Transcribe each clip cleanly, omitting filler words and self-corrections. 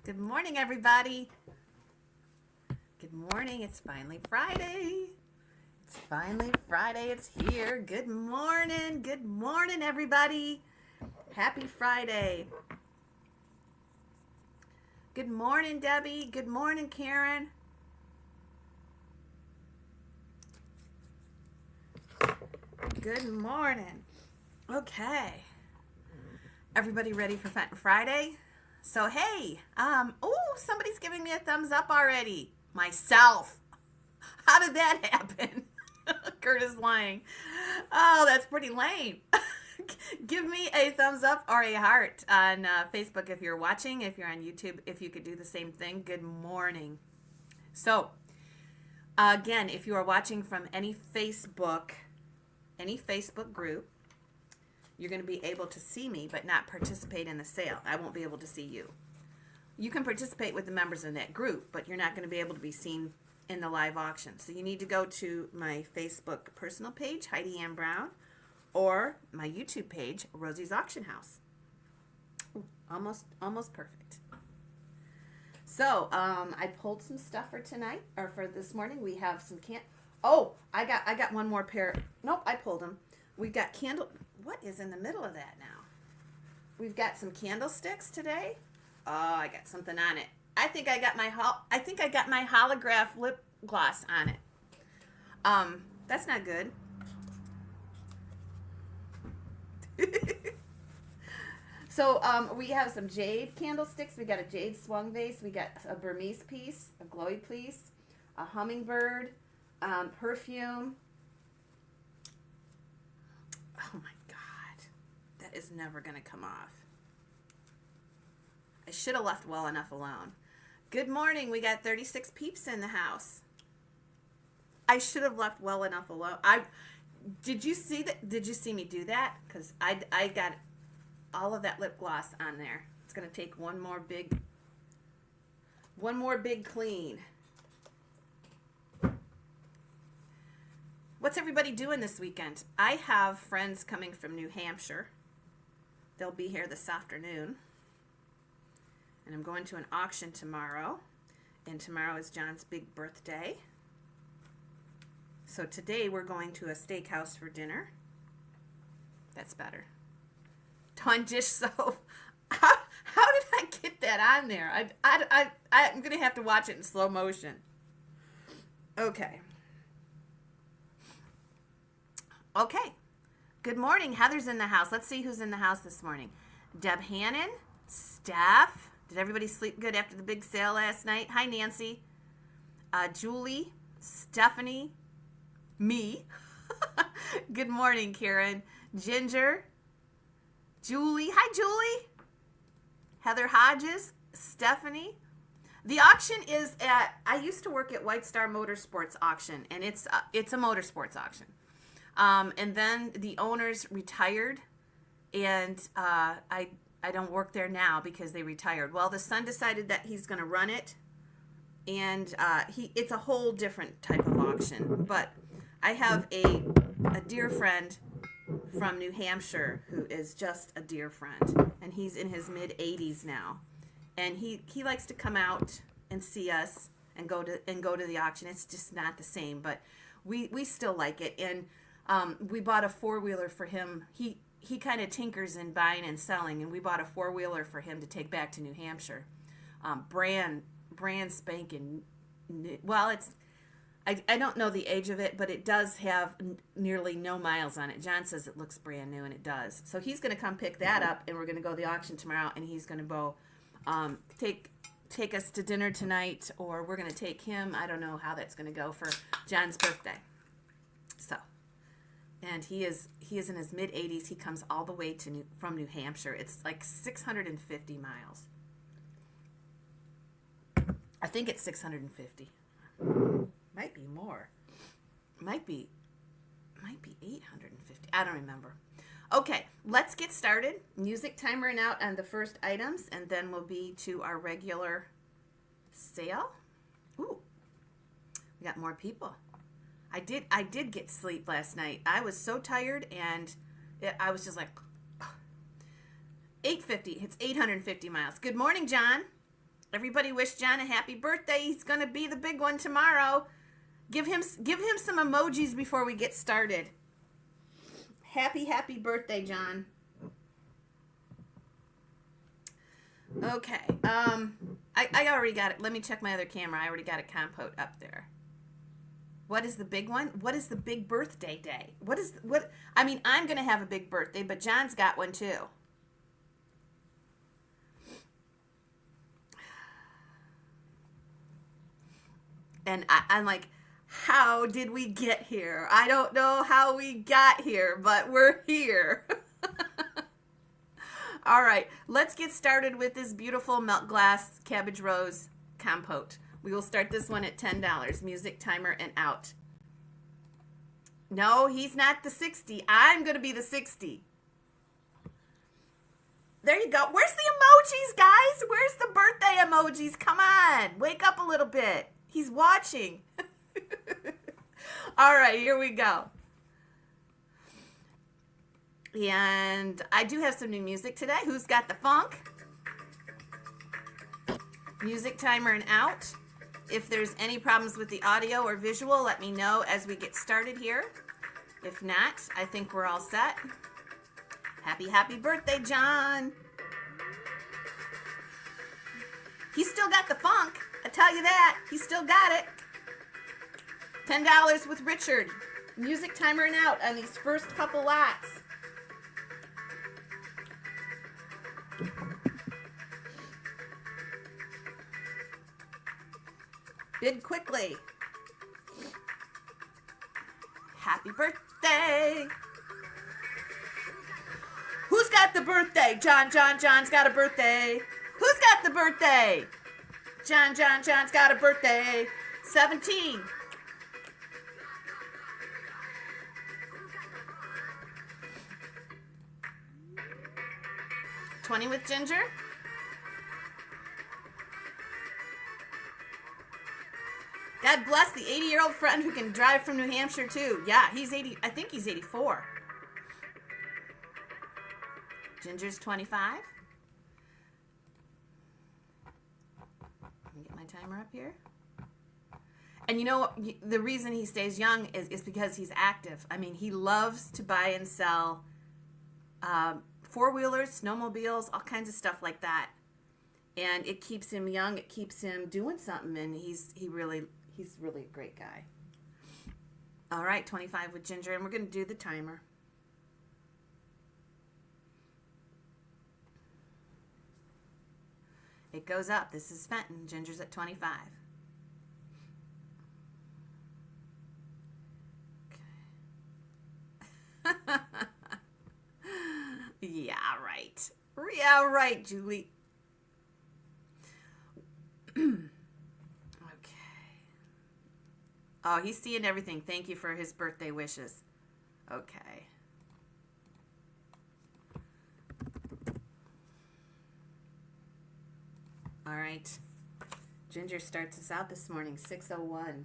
Good morning, everybody. Good morning. It's finally Friday. It's here. Good morning. Good morning, everybody. Happy Friday. Good morning, Debbie. Good morning, Karen. Good morning. Okay. Everybody ready for Fenton Friday? So, hey, somebody's giving me a thumbs up already. Myself. How did that happen? Kurt is lying. Oh, that's pretty lame. Give me a thumbs up or a heart on Facebook if you're watching. If you're on YouTube, if you could do the same thing. Good morning. So, again, if you are watching from any Facebook group, you're going to be able to see me but not participate in the sale. I won't be able to see you. You can participate with the members in that group, but you're not going to be able to be seen in the live auction. So you need to go to my Facebook personal page, Heidi Ann Brown, or my YouTube page, Rosie's Auction House. Ooh, almost perfect. So I pulled some stuff for tonight, or for this morning. We have some I got one more pair. Nope, I pulled them. We've got What is in the middle of that now? We've got some candlesticks today. Oh, I got something on it. I think I got my holograph lip gloss on it. That's not good. So we have some jade candlesticks. We got a jade swung vase. We got a Burmese piece, a glowy piece, a hummingbird, perfume. Oh my God, that is never going to come off. I should have left well enough alone. Good morning. We got 36 peeps in the house. I should have left well enough alone. Did you see that? Did you see me do that? Because I got all of that lip gloss on there. It's going to take one more big clean. What's everybody doing this weekend? I have friends coming from New Hampshire. They'll be here this afternoon. And I'm going to an auction tomorrow. And tomorrow is John's big birthday. So today we're going to a steakhouse for dinner. That's better. Dawn dish soap. How did I get that on there? I'm going to have to watch it in slow motion. Okay. Okay. Good morning. Heather's in the house. Let's see who's in the house this morning. Deb Hannon, Steph. Did everybody sleep good after the big sale last night? Hi, Nancy. Julie, Stephanie, me. Good morning, Karen. Ginger, Julie. Hi, Julie. Heather Hodges, Stephanie. The auction is I used to work at White Star Motorsports Auction, and it's a motorsports auction. And then the owners retired, and I don't work there now because they retired. Well, the son decided that he's going to run it, and it's a whole different type of auction. But I have a dear friend from New Hampshire who is just a dear friend, and he's in his mid-80s now, and he likes to come out and see us and go to the auction. It's just not the same, but we still like it. And we bought a four-wheeler for him. He kind of tinkers in buying and selling, and we bought a four-wheeler for him to take back to New Hampshire. Brand spanking new. Well, I don't know the age of it, but it does have nearly no miles on it. John says it looks brand new, and it does. So he's going to come pick that up, and we're going to go to the auction tomorrow, and he's going to go take us to dinner tonight, or we're going to take him. I don't know how that's going to go for John's birthday. So. And he is in his mid-80s. He comes all the way from New Hampshire. It's like 650 miles. I think it's 650. Might be more. Might be 850. I don't remember. Okay, let's get started. Music timering out on the first items, and then we'll be to our regular sale. Ooh, we got more people. I did get sleep last night. I was so tired, and I was just like, 850. It's 850 miles. Good morning, John. Everybody wish John a happy birthday. He's going to be the big one tomorrow. Give him some emojis before we get started. Happy birthday, John. Okay. I already got it. Let me check my other camera. I already got a compote up there. What is the big one? What is the big birthday day? I mean, I'm going to have a big birthday, but John's got one too. And I'm like, how did we get here? I don't know how we got here, but we're here. All right, let's get started with this beautiful milk glass cabbage rose compote. We will start this one at $10. Music, timer, and out. No, he's not the 60. I'm going to be the 60. There you go. Where's the emojis, guys? Where's the birthday emojis? Come on, wake up a little bit. He's watching. All right, here we go. And I do have some new music today. Who's got the funk? Music, timer, and out. If there's any problems with the audio or visual, let me know as we get started here. If not, I think we're all set. Happy birthday, John. He's still got the funk. I tell you that. He's still got it. $10 with Richard. Music, timer, and out on these first couple lots. Bid quickly. Happy birthday. Who's got the birthday? John's got a birthday. Who's got the birthday? John's got a birthday. 17. $20 with Ginger. God bless the 80-year-old friend who can drive from New Hampshire too. Yeah, he's 80. I think he's 84. Ginger's 25. Let me get my timer up here. And you know, the reason he stays young is because he's active. I mean, he loves to buy and sell four-wheelers, snowmobiles, all kinds of stuff like that. And it keeps him young. It keeps him doing something, and he's really a great guy. All right, 25 with Ginger, and we're going to do the timer. It goes up. This is Fenton. Ginger's at 25. Okay. Yeah, right. Yeah, right, Julie. Oh, he's seeing everything. Thank you for his birthday wishes. Okay. All right. Ginger starts us out this morning, 6:01.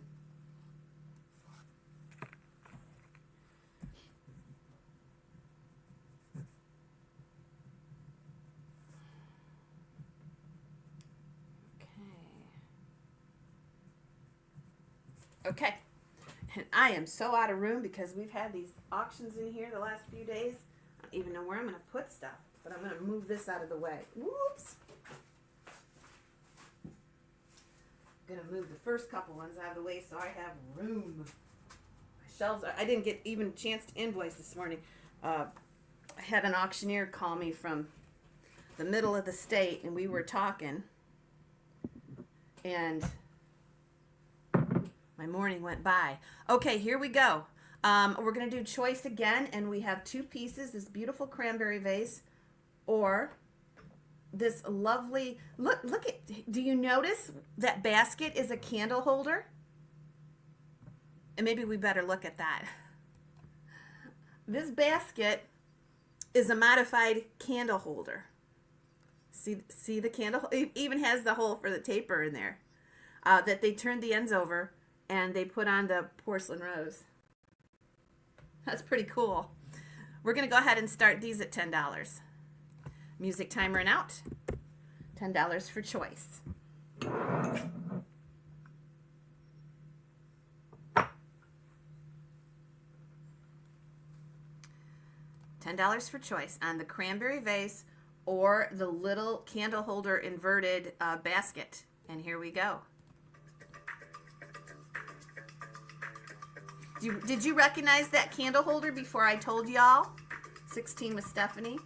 Okay, and I am so out of room because we've had these auctions in here the last few days. I don't even know where I'm going to put stuff, but I'm going to move this out of the way. Whoops. I'm going to move the first couple ones out of the way so I have room. My shelves I didn't get even a chance to invoice this morning. I had an auctioneer call me from the middle of the state, and we were talking, and my morning went by. Okay, here we go. We're going to do choice again, and we have two pieces, this beautiful cranberry vase, or this lovely, look at, do you notice that basket is a candle holder? And maybe we better look at that. This basket is a modified candle holder. See the candle? It even has the hole for the taper in there that they turned the ends over and they put on the porcelain rose. That's pretty cool. We're going to go ahead and start these at $10. Music timer and out. $10 for choice. $10 for choice on the cranberry vase or the little candle holder inverted basket. And here we go. Did you recognize that candle holder before I told y'all? 16 with Stephanie.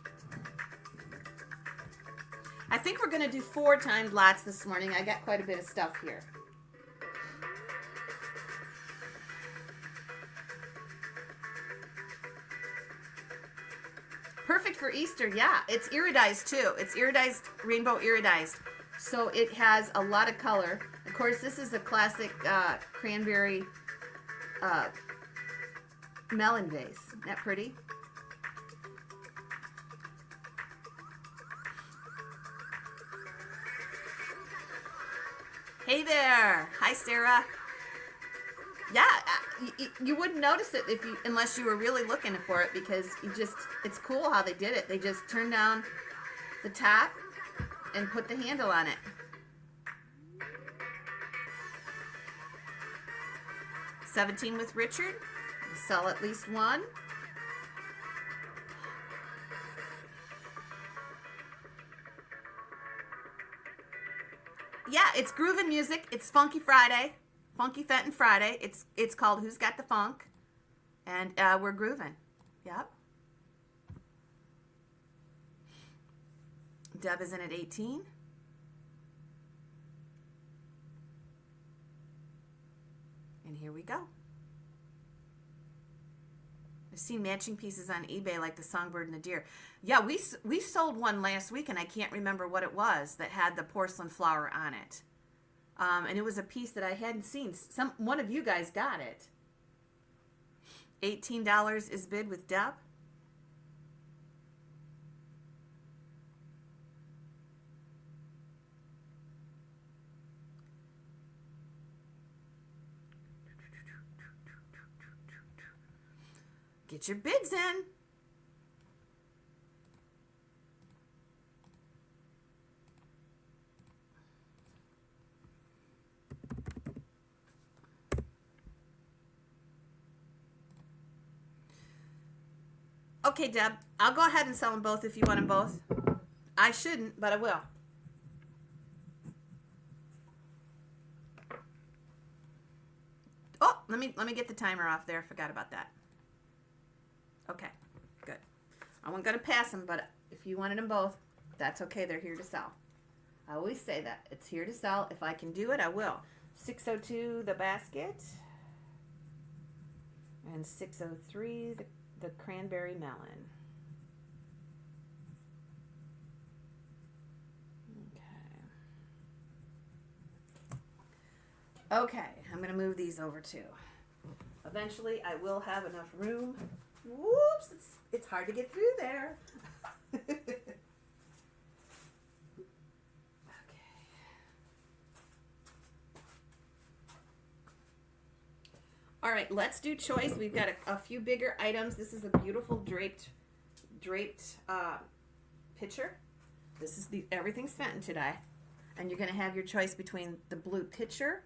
I think we're going to do 4 timed lots this morning. I got quite a bit of stuff here. Perfect for Easter, yeah. It's iridized too. It's iridized, rainbow iridized. So it has a lot of color. Of course, this is a classic cranberry melon vase. Isn't that pretty? Hey there. Hi, Sarah. Yeah, you wouldn't notice it unless you were really looking for it, because it's cool how they did it. They just turned down the top and put the handle on it. 17 with Richard. We'll sell at least one. Yeah, it's groovin' music. It's Funky Friday. Funky Fenton Friday. It's called Who's Got the Funk? And we're grooving. Yep. Deb is in at 18. And here we go. I've seen matching pieces on eBay like the songbird and the deer. Yeah, we sold one last week, and I can't remember what it was, that had the porcelain flower on it. And it was a piece that I hadn't seen. One of you guys got it. $18 is bid with Deb. Get your bids in. Okay, Deb, I'll go ahead and sell them both if you want them both. I shouldn't, but I will. Oh, let me get the timer off there. Forgot about that. Okay, good. I wasn't going to pass them, but if you wanted them both, that's okay. They're here to sell. I always say that. It's here to sell. If I can do it, I will. 602, the basket. And 603, the cranberry melon. Okay, I'm going to move these over too. Eventually, I will have enough room. Whoops, it's hard to get through there. Okay. All right, let's do choice. We've got a few bigger items. This is a beautiful draped pitcher. This is everything's Fenton today. And you're going to have your choice between the blue pitcher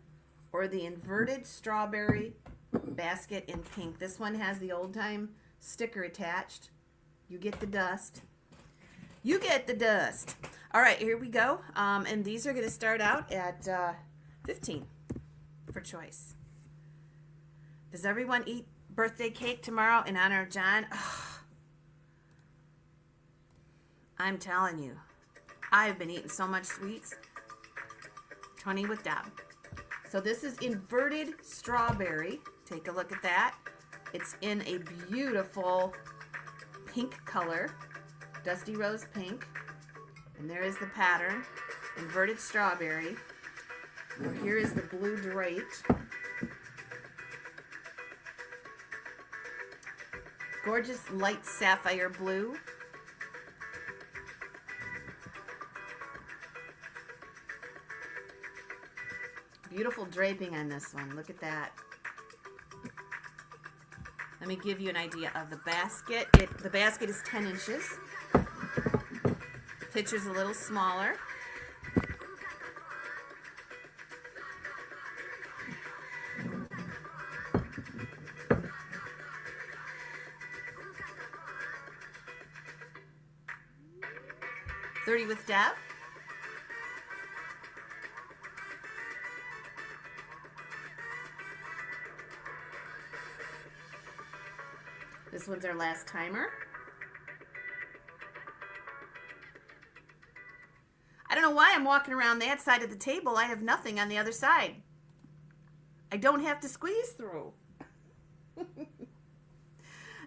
or the inverted strawberry basket in pink. This one has the old time sticker attached. You get the dust. You get the dust. All right, here we go. And these are going to start out at 15 for choice. Does everyone eat birthday cake tomorrow in honor of John? Oh, I'm telling you, I've been eating so much sweets. 20 with Deb. So this is inverted strawberry. Take a look at that. It's in a beautiful pink color, dusty rose pink. And there is the pattern, inverted strawberry. Now here is the blue draped. Gorgeous light sapphire blue. Beautiful draping on this one. Look at that. Let me give you an idea of the basket. The basket is 10 inches. The pitcher's a little smaller. 30 with Deb. This one's our last timer. I don't know why I'm walking around that side of the table. I have nothing on the other side. I don't have to squeeze through.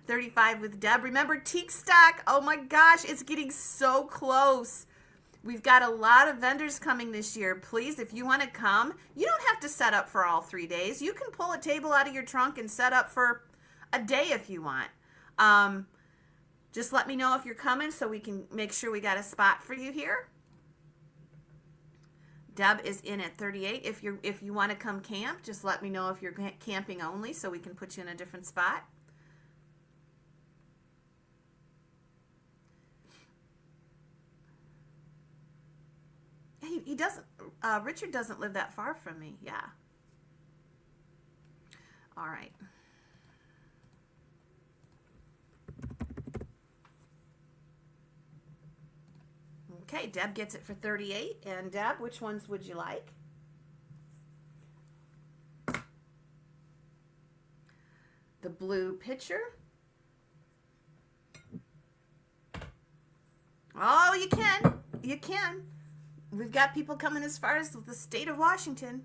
35 with Deb. Remember, teak stock. Oh my gosh, it's getting so close. We've got a lot of vendors coming this year. Please, if you want to come, you don't have to set up for all 3 days. You can pull a table out of your trunk and set up for a day if you want. Just let me know if you're coming so we can make sure we got a spot for you here. Deb is in at 38. If you want to come camp, just let me know if you're camping only so we can put you in a different spot. He doesn't, Richard doesn't live that far from me. Yeah. All right. Okay, Deb gets it for 38. And Deb, which ones would you like? The blue pitcher. Oh, you can. You can. We've got people coming as far as the state of Washington,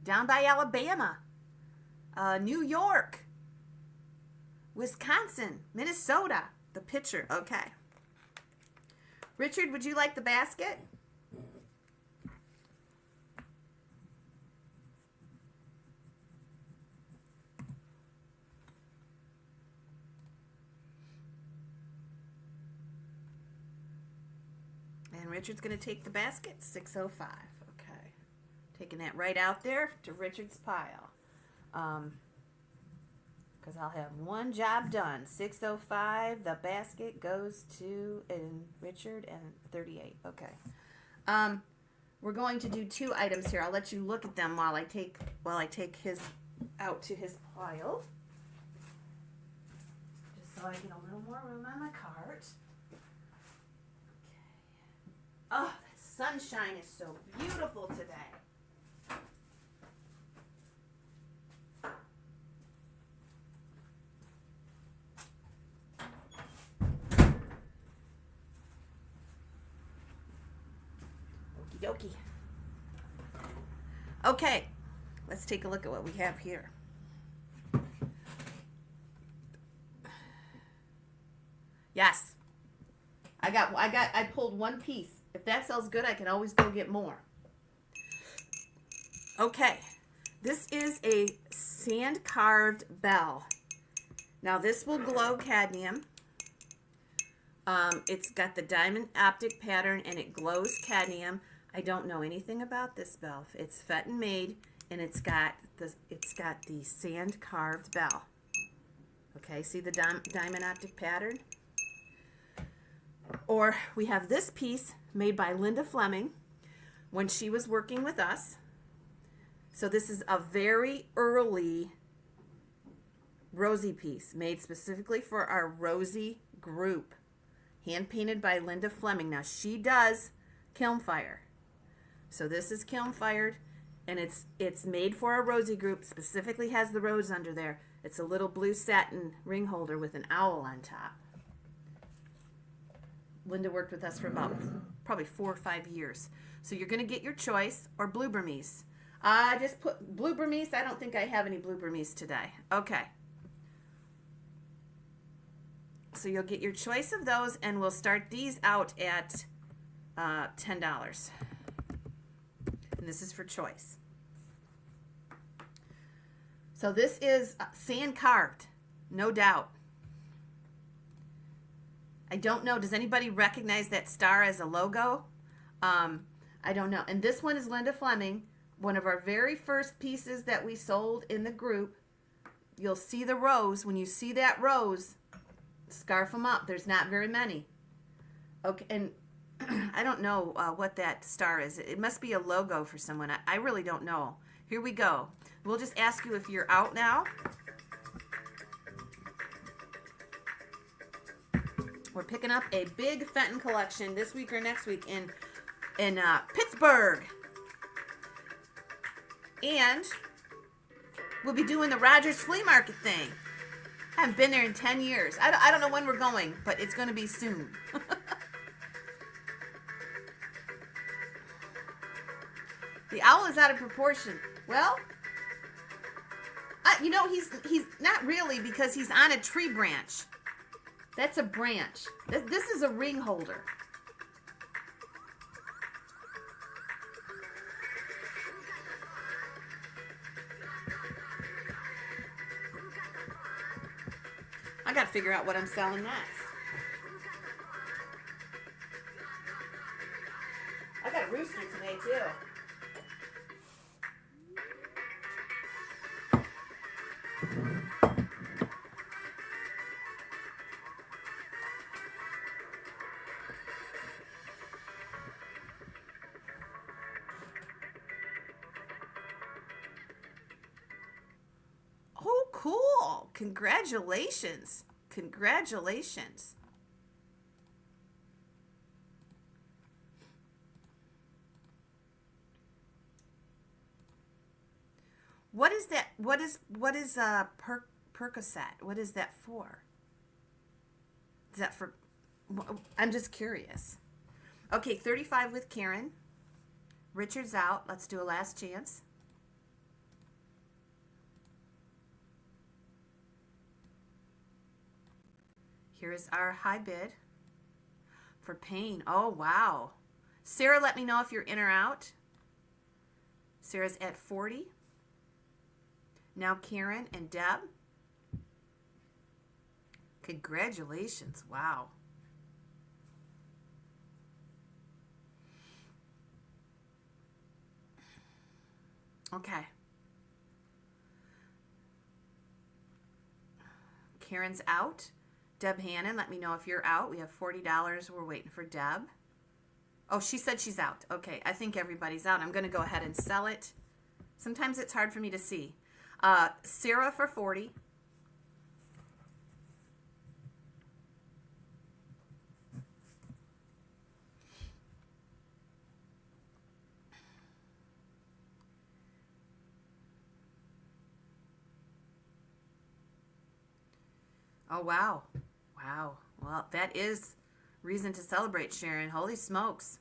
down by Alabama, New York, Wisconsin, Minnesota. The pitcher. Okay. Richard, would you like the basket? And Richard's going to take the basket, 605. Okay. Taking that right out there to Richard's pile. Because I'll have one job done. 605, the basket goes to Richard and 38. Okay. We're going to do 2 items here. I'll let you look at them while I take his out to his pile. Just so I get a little more room on my cart. Oh, the sunshine is so beautiful today. Okie dokie. Okay, let's take a look at what we have here. Yes. I pulled one piece. If that sells good, I can always go get more. Okay. This is a sand carved bell. Now this will glow cadmium. It's got the diamond optic pattern and it glows cadmium. I don't know anything about this bell. It's Fenton made and it's got the sand carved bell. Okay, see the diamond optic pattern? Or we have this piece made by Linda Fleming when she was working with us. So this is a very early Rosie piece made specifically for our Rosie group. Hand painted by Linda Fleming. Now she does kiln fire. So this is kiln fired and it's made for our Rosie group. Specifically has the rose under there. It's a little blue satin ring holder with an owl on top. Linda worked with us for about probably 4 or 5 years. So you're going to get your choice or blue Burmese. I just put blue Burmese. I don't think I have any blue Burmese today. Okay. So you'll get your choice of those and we'll start these out at $10. And this is for choice. So this is sand carved, no doubt. I don't know. Does anybody recognize that star as a logo? I don't know. And this one is Linda Fleming, one of our very first pieces that we sold in the group. You'll see the rose. When you see that rose, scarf them up. There's not very many. Okay, and I don't know what that star is. It must be a logo for someone. I really don't know. Here we go. We'll just ask you if you're out now. We're picking up a big Fenton collection this week or next week in Pittsburgh. And we'll be doing the Rogers Flea Market thing. I haven't been there in 10 years. I don't know when we're going, but it's going to be soon. The owl is out of proportion. Well, he's not really, because he's on a tree branch. That's a branch. This is a ring holder. I got to figure out what I'm selling next. I got a rooster today, too. Oh, cool. Congratulations. Congratulations. What is that? What is Percocet? What is that for? Is that for? I'm just curious. Okay, 35 with Karen. Richard's out. Let's do a last chance. Here is our high bid for Payne. Oh, wow. Sarah, let me know if you're in or out. Sarah's at 40. Now Karen and Deb. Congratulations. Wow. Okay. Karen's out. Deb Hannon, let me know if you're out. We have $40. We're waiting for Deb. Oh, she said she's out. Okay, I think everybody's out. I'm going to go ahead and sell it. Sometimes it's hard for me to see. Sarah for 40. Oh, wow. Wow. Well, that is reason to celebrate, Sharon. Holy smokes.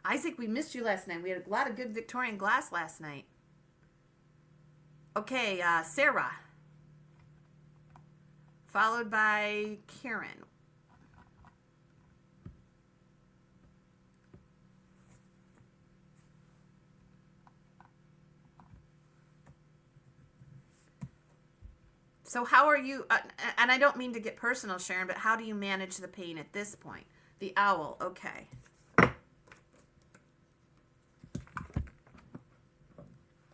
Isaac, we missed you last night. We had a lot of good Victorian glass last night. Okay, Sarah. Followed by Karen. So how are you, and I don't mean to get personal, Sharon, but how do you manage the pain at this point? The owl, okay.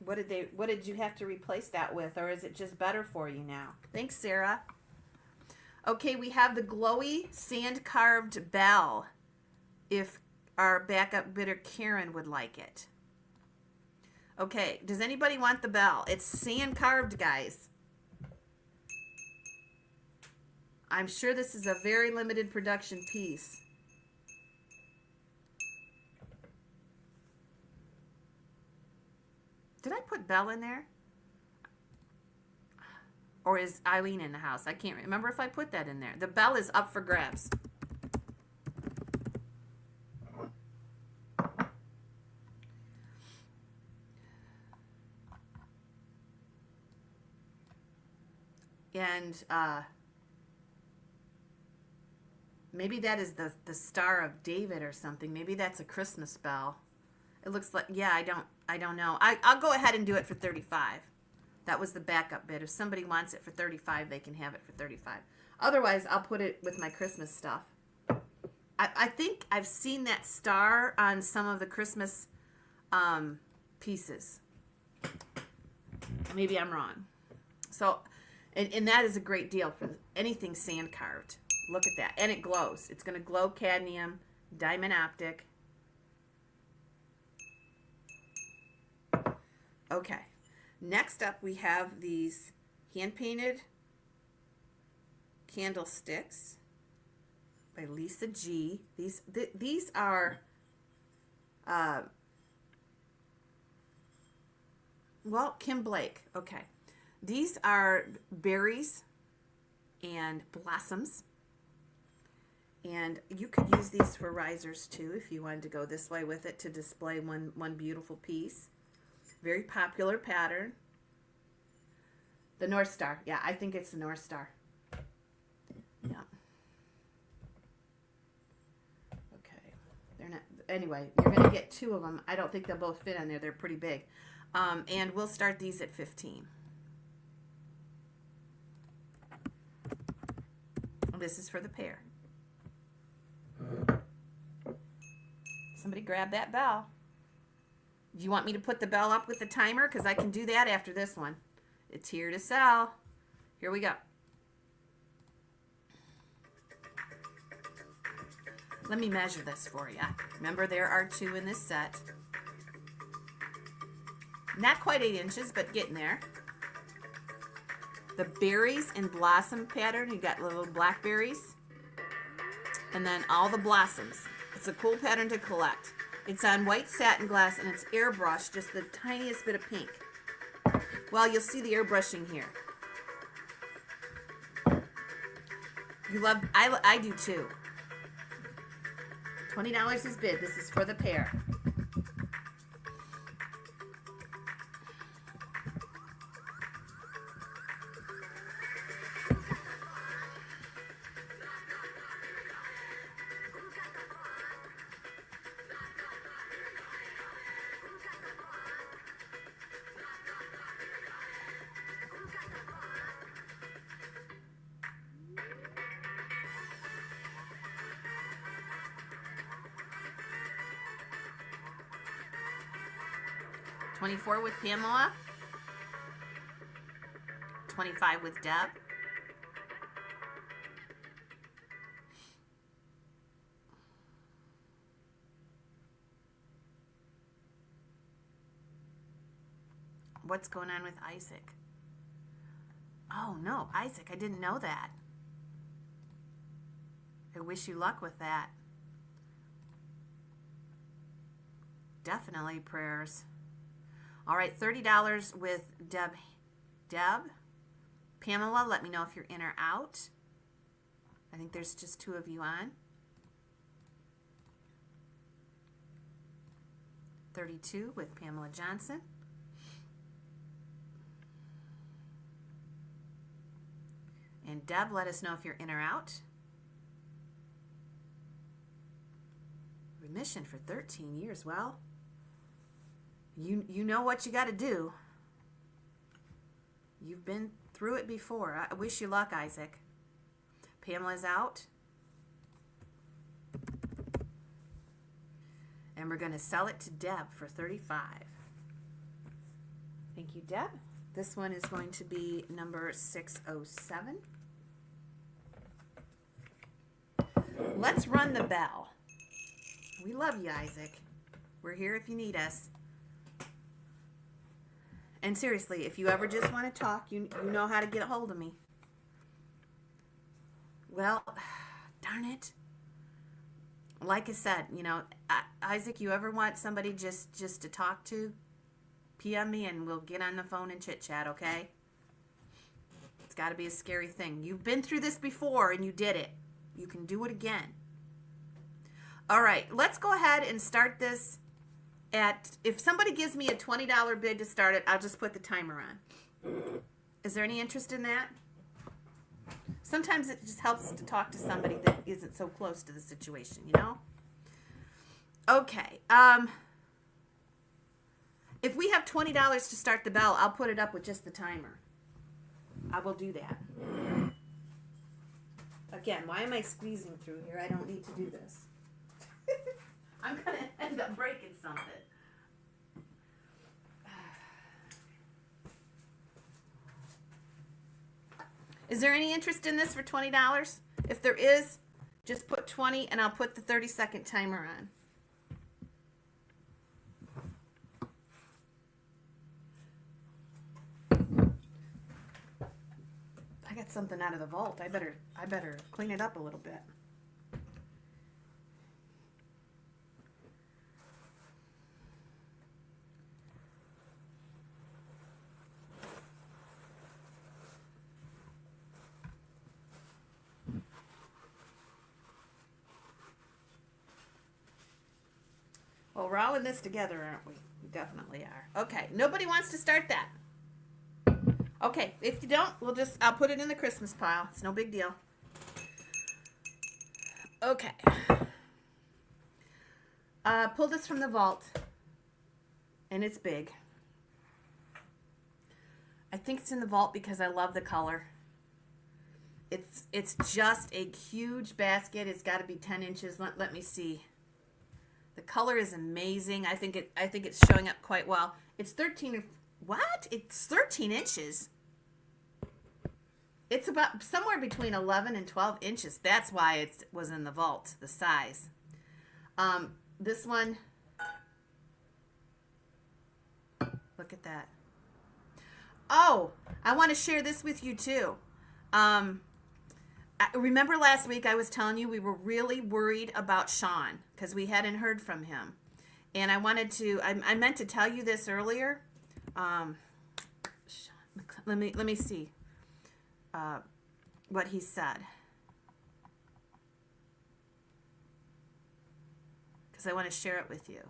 What did you have to replace that with, or is it just better for you now? Thanks, Sarah. Okay, we have the glowy sand-carved bell, if our backup bidder Karen would like it. Okay, does anybody want the bell? It's sand-carved, guys. I'm sure this is a very limited production piece. Did I put Belle in there? Or is Eileen in the house? I can't remember if I put that in there. The bell is up for grabs. And maybe that is the Star of David or something. Maybe that's a Christmas bell. It looks like, yeah, I don't know. I'll go ahead and do it for 35. That was the backup bid. If somebody wants it for 35, they can have it for 35. Otherwise, I'll put it with my Christmas stuff. I think I've seen that star on some of the Christmas pieces. Maybe I'm wrong. So, and that is a great deal for anything sand carved. Look at that. And it glows. It's going to glow cadmium, diamond optic. Okay. Next up, we have these hand-painted candlesticks. by Lisa G. These are, well, Kim Blake. Okay. These are berries and blossoms. And you could use these for risers too if you wanted to go this way with it to display one beautiful piece. Very popular pattern. The North Star. Yeah, I think it's the North Star. Yeah. Okay. They're not, anyway, you're going to get 2 of them. I don't think they'll both fit on there. They're pretty big. And we'll start these at 15. This is for the pair. Somebody grab that bell. Do you want me to put the bell up with the timer? Because I can do that after this one. It's here to sell. Here we go. Let me measure this for you. Remember, there are 2 in this set. Not quite 8 inches, but getting there. The berries and blossom pattern, you got little blackberries. And then all the blossoms. It's a cool pattern to collect. It's on white satin glass and it's airbrushed, just the tiniest bit of pink. Well, you'll see the airbrushing here. You love, I do too. $20 is bid. This is for the pair. $24 with Pamela. $25 with Deb. What's going on with Isaac? Oh no, Isaac, I didn't know that. I wish you luck with that. Definitely prayers. All right, $30 with Deb. Pamela, let me know if you're in or out. I think there's just 2 of you on. 32 with Pamela Johnson. And Deb, let us know if you're in or out. Remission for 13 years. Well, you know what you got to do. You've been through it before. I wish you luck, Isaac. Pamela's out. And we're going to sell it to Deb for $35. Thank you, Deb. This one is going to be number 607. Let's run the bell. We love you, Isaac. We're here if you need us. And seriously, if you ever just want to talk, you know how to get a hold of me. Well, darn it. Like I said, you know, Isaac, you ever want somebody just to talk to, PM me and we'll get on the phone and chit-chat, okay? It's got to be a scary thing. You've been through this before and you did it. You can do it again. All right, let's go ahead and start this at, if somebody gives me a $20 bid to start it, I'll just put the timer on. Is there any interest in that? Sometimes it just helps to talk to somebody that isn't so close to the situation, you know? Okay. If we have $20 to start the bell, I'll put it up with just the timer. I will do that. Again, why am I squeezing through here? I don't need to do this. I'm going to end up breaking something. Is there any interest in this for $20? If there is, just put 20 and I'll put the 30-second timer on. I got something out of the vault. I better clean it up a little bit. we're all in this together, aren't we? We definitely are. Okay, nobody wants to start that. Okay, if you don't, I'll put it in the Christmas pile. It's no big deal. Okay. Pull this from the vault. And it's big. I think it's in the vault because I love the color. It's just a huge basket. It's got to be 10 inches. Let me see. The color is amazing. I think it's showing up quite well. It's 13. What? It's 13 inches. It's about somewhere between 11 and 12 inches. That's why it was in the vault, the size. This one, look at that. Oh, I want to share this with you too. Remember last week I was telling you we were really worried about Sean because we hadn't heard from him. And I meant to tell you this earlier. Let me see what he said. Because I want to share it with you.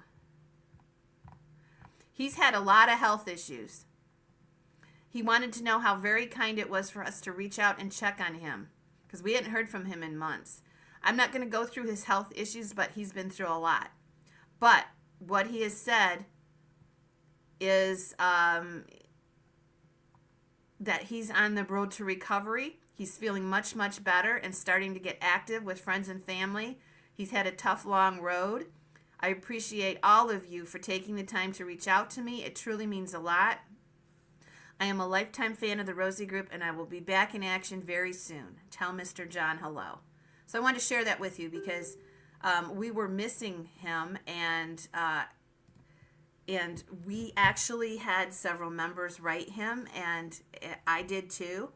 He's had a lot of health issues. He wanted to know how very kind it was for us to reach out and check on him because we hadn't heard from him in months. I'm not going to go through his health issues, but he's been through a lot. But what he has said is that he's on the road to recovery. He's feeling much, much better and starting to get active with friends and family. He's had a tough, long road. I appreciate all of you for taking the time to reach out to me. It truly means a lot. I am a lifetime fan of the Rosie Group, and I will be back in action very soon. Tell Mr. John hello. So I wanted to share that with you because we were missing him, and we actually had several members write him, and I did too.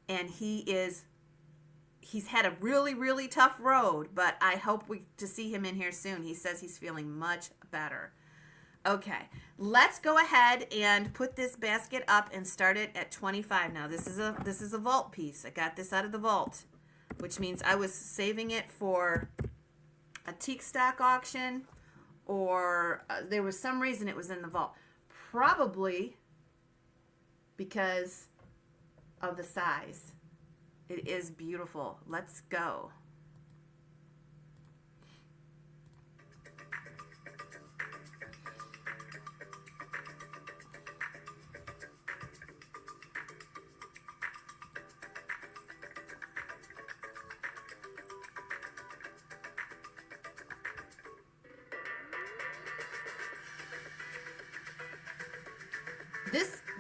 And he's had a really, really tough road, but I hope to see him in here soon. He says he's feeling much better. Okay, let's go ahead and put this basket up and start it at 25. Now this is a vault piece. I got this out of the vault, which means I was saving it for a teak stock auction, or there was some reason it was in the vault. Probably because of the size. It is beautiful. Let's go.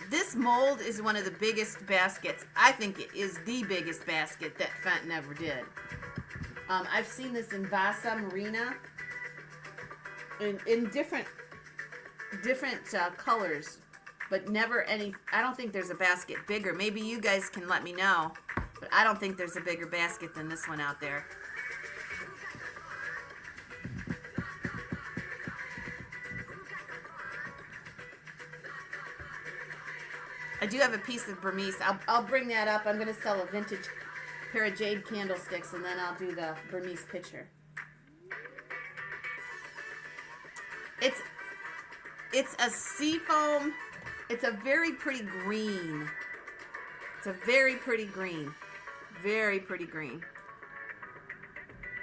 This mold is one of the biggest baskets. I think it is the biggest basket that Fenton ever did. I've seen this in Vasa Marina in different colors, but never any. I don't think there's a basket bigger. Maybe you guys can let me know, but I don't think there's a bigger basket than this one out there. I do have a piece of Burmese. I'll bring that up. I'm going to sell a vintage pair of jade candlesticks, and then I'll do the Burmese picture. It's a seafoam. It's a very pretty green. It's a very pretty green. Very pretty green.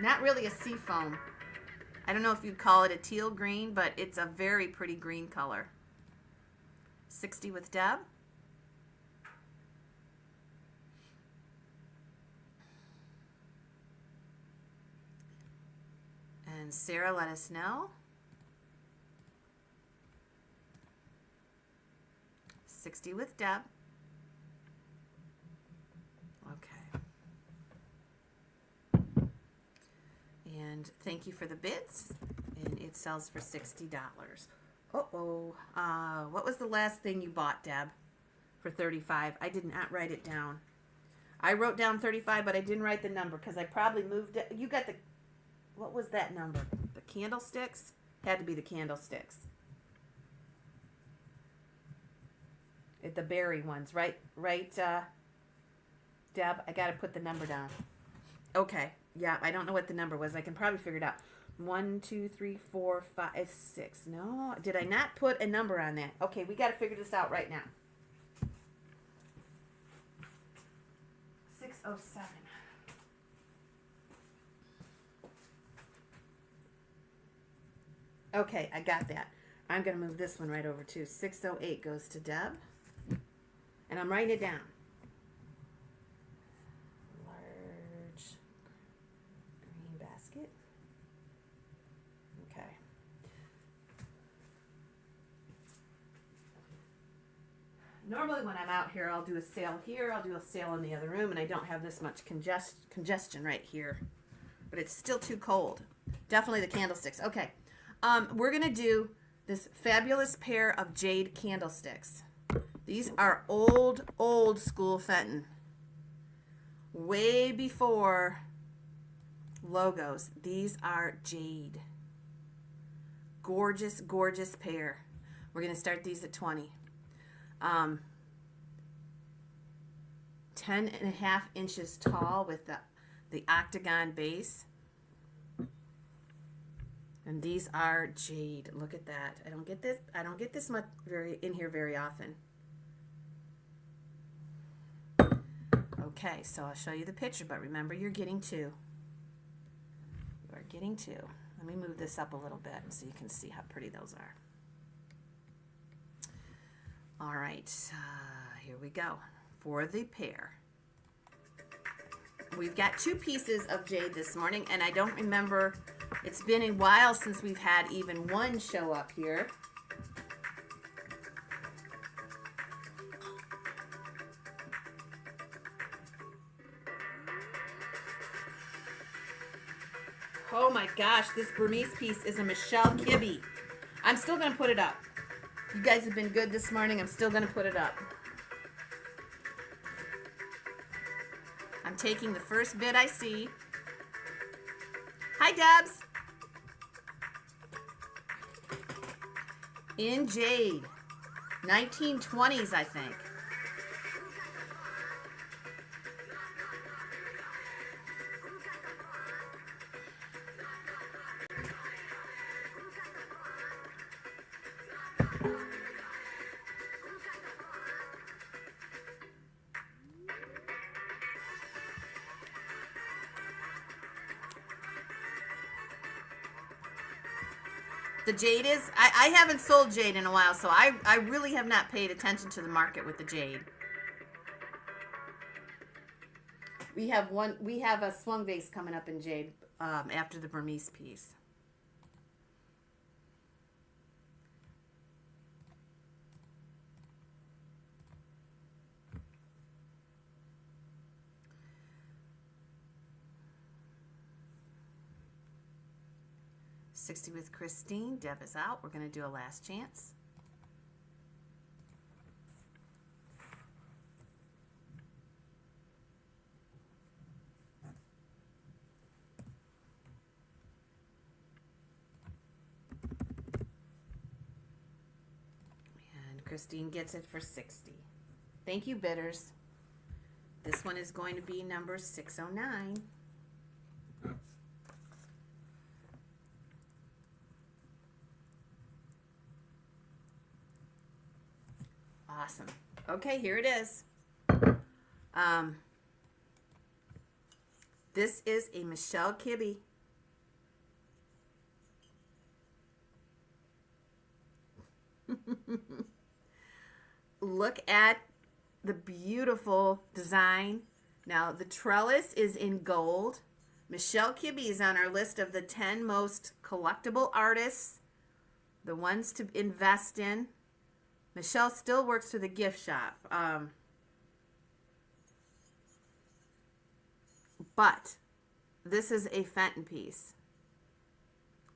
Not really a seafoam. I don't know if you'd call it a teal green, but it's a very pretty green color. 60 with Deb. And Sarah, let us know. 60 with Deb. Okay. And thank you for the bids. And it sells for $60. Uh-oh. What was the last thing you bought, Deb? For $35. I did not write it down. I wrote down $35, but I didn't write the number because I probably moved it. You got the... What was that number? The candlesticks? Had to be the candlesticks. The berry ones, right? Right, Deb? I got to put the number down. Okay. Yeah, I don't know what the number was. I can probably figure it out. 1, 2, 3, 4, 5, 6. No, did I not put a number on that? Okay, we got to figure this out right now. 607. Okay, I got that. I'm going to move this one right over too. 608 goes to Deb. And I'm writing it down. Large green basket. Okay. Normally when I'm out here, I'll do a sale here. I'll do a sale in the other room, and I don't have this much congestion right here. But it's still too cold. Definitely the candlesticks. Okay. We're going to do this fabulous pair of jade candlesticks. These are old school Fenton. Way before logos. These are jade. Gorgeous, gorgeous pair. We're going to start these at 20. 10.5 inches tall with the octagon base. And these are jade. Look at that. I don't get this much in here very often. Okay, so I'll show you the picture, but remember you're getting two. You are getting two. Let me move this up a little bit so you can see how pretty those are. All right, here we go for the pair. We've got 2 pieces of jade this morning, and I don't remember, it's been a while since we've had even one show up here. Oh my gosh, this Burmese piece is a Michelle Kibbe. I'm still going to put it up. You guys have been good this morning. I'm still going to put it up. I'm taking the first bid I see. Hi, Debs. In jade. 1920s, I think. The jade is, I haven't sold jade in a while, so I really have not paid attention to the market with the jade. We have a swung vase coming up in jade after the Burmese piece. $60 with Christine. Deb is out. We're going to do a last chance. And Christine gets it for 60. Thank you, bidders. This one is going to be number 609. Awesome. Okay, here it is. This is a Michelle Kibbe. Look at the beautiful design. Now, the trellis is in gold. Michelle Kibbe is on our list of the 10 most collectible artists, the ones to invest in. Michelle still works for the gift shop. But this is a Fenton piece.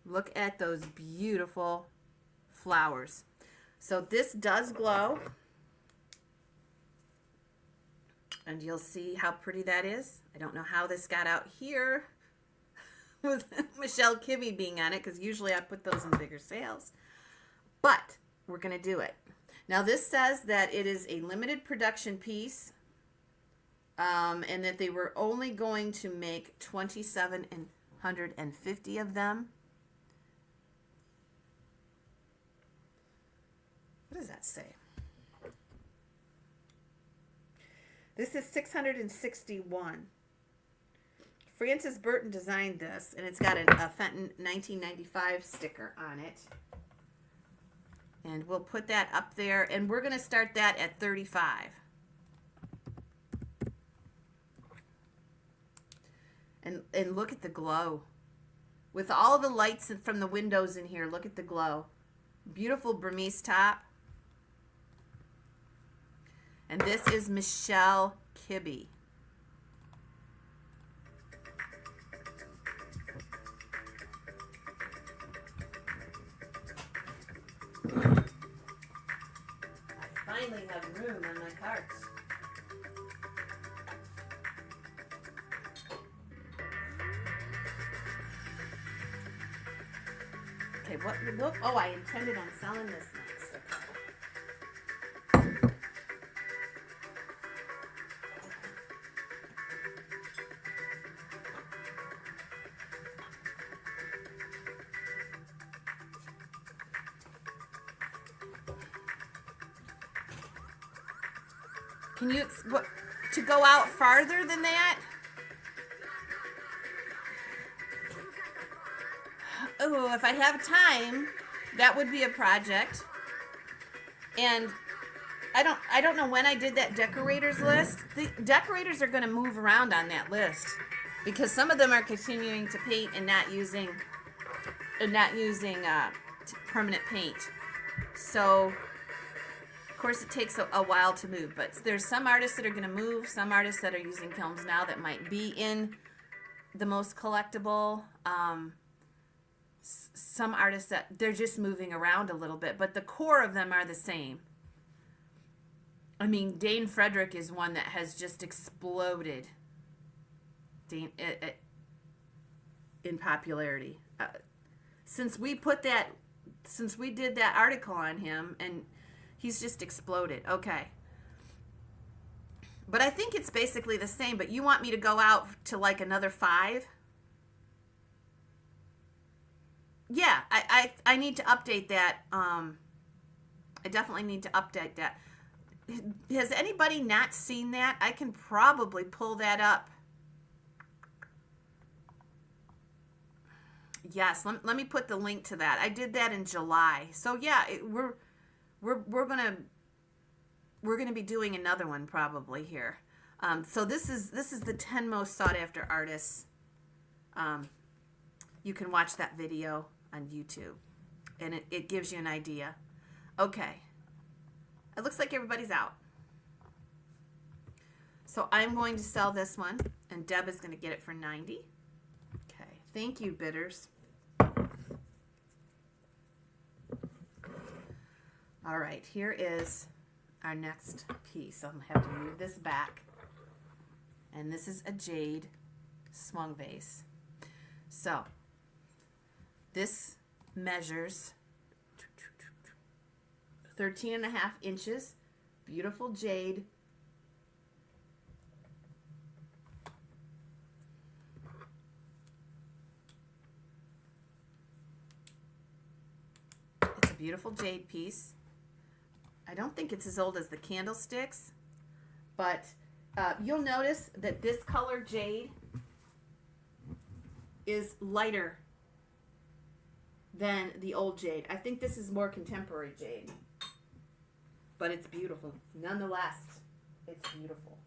Look at those beautiful flowers. So this does glow. And you'll see how pretty that is. I don't know how this got out here with Michelle Kibbe being on it, because usually I put those in bigger sales. But we're going to do it. Now this says that it is a limited production piece, and that they were only going to make 2,750 of them. What does that say? This is 661. Francis Burton designed this, and it's got a Fenton 1995 sticker on it. And we'll put that up there, and we're going to start that at 35. And look at the glow. With all the lights from the windows in here, look at the glow. Beautiful Burmese top. And this is Michelle Kibbe. I finally have room on my carts. Okay, what? Look, oh, I intended on selling this next. Can you, what, to go out farther than that? Oh, if I have time, that would be a project. And I don't know when I did that decorators list. The decorators are going to move around on that list because some of them are continuing to paint and not using permanent paint. So of course it takes a while to move, but there's some artists that are going to move, some artists that are using films now that might be in the most collectible. Some artists that they're just moving around a little bit, but the core of them are the same. I mean, Dane Frederick is one that has just exploded in popularity. Since we did that article on him, and he's just exploded. Okay. But I think it's basically the same, but you want me to go out to like another 5? Yeah, I need to update that. I definitely need to update that. Has anybody not seen that? I can probably pull that up. Yes, let me put the link to that. I did that in July. So yeah, we're gonna be doing another one probably here. So this is the 10 most sought after artists. You can watch that video on YouTube, and it gives you an idea. Okay, it looks like everybody's out. So I'm going to sell this one, and Deb is going to get it for $90. Okay, thank you, bidders. All right, here is our next piece. I'm going to have to move this back. And this is a jade swung vase. So this measures 13.5 inches. Beautiful jade. It's a beautiful jade piece. I don't think it's as old as the candlesticks, but you'll notice that this color jade is lighter than the old jade. I think this is more contemporary jade, but it's beautiful. Nonetheless, it's beautiful.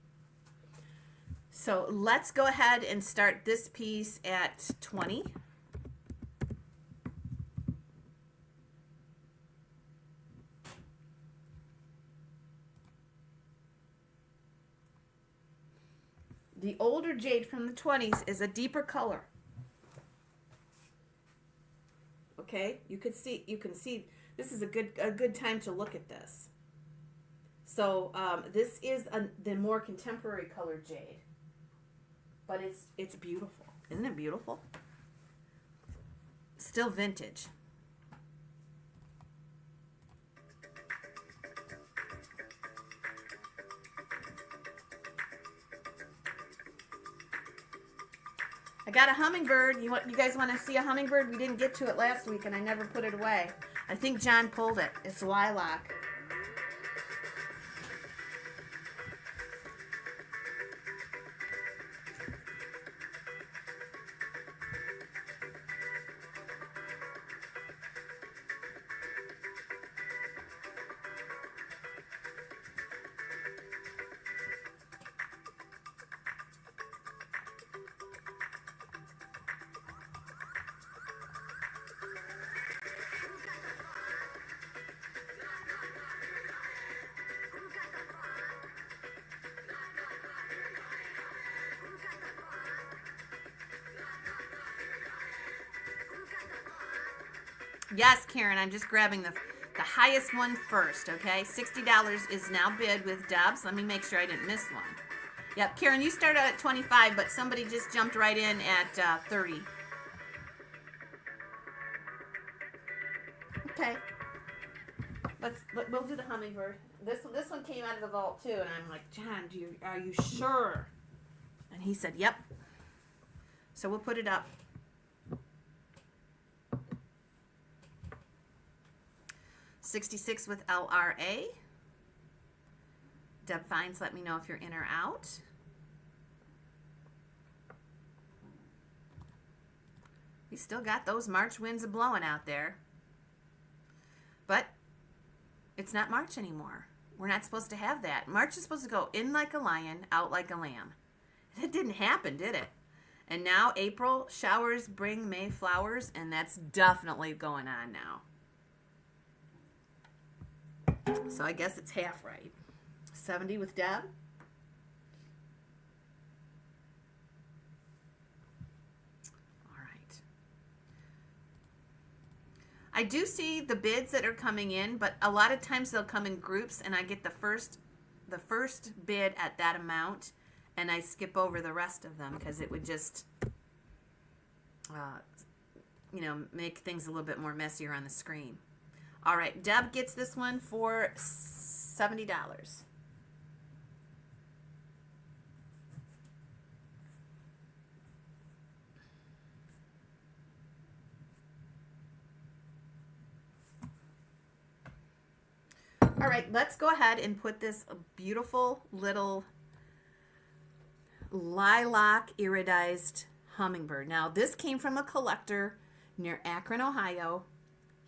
So let's go ahead and start this piece at 20. The older jade from the 20s is a deeper color. Okay, you can see this is a good time to look at this. So this is the more contemporary color jade, but it's beautiful. Isn't it beautiful? Still vintage. I got a hummingbird. You guys want to see a hummingbird? We didn't get to it last week, and I never put it away. I think John pulled it. It's lilac. Yes, Karen, I'm just grabbing the highest one first, okay? $60 is now bid with Debs. Let me make sure I didn't miss one. Yep, Karen, you started at 25, but somebody just jumped right in at 30. Okay. We'll do the hummingbird. This one came out of the vault too, and I'm like, John, are you sure? And he said, yep. So we'll put it up. $66 with LRA. Deb Fines, let me know if you're in or out. We still got those March winds a blowing out there. But it's not March anymore. We're not supposed to have that. March is supposed to go in like a lion, out like a lamb. That didn't happen, did it? And now April, showers bring May flowers, and that's definitely going on now. So I guess it's half right. 70 with Deb. All right. I do see the bids that are coming in, but a lot of times they'll come in groups, and I get the first bid at that amount, and I skip over the rest of them because it would just, make things a little bit more messier on the screen. All right, Deb gets this one for $70. All right, let's go ahead and put this beautiful little lilac iridized hummingbird. Now, this came from a collector near Akron, Ohio.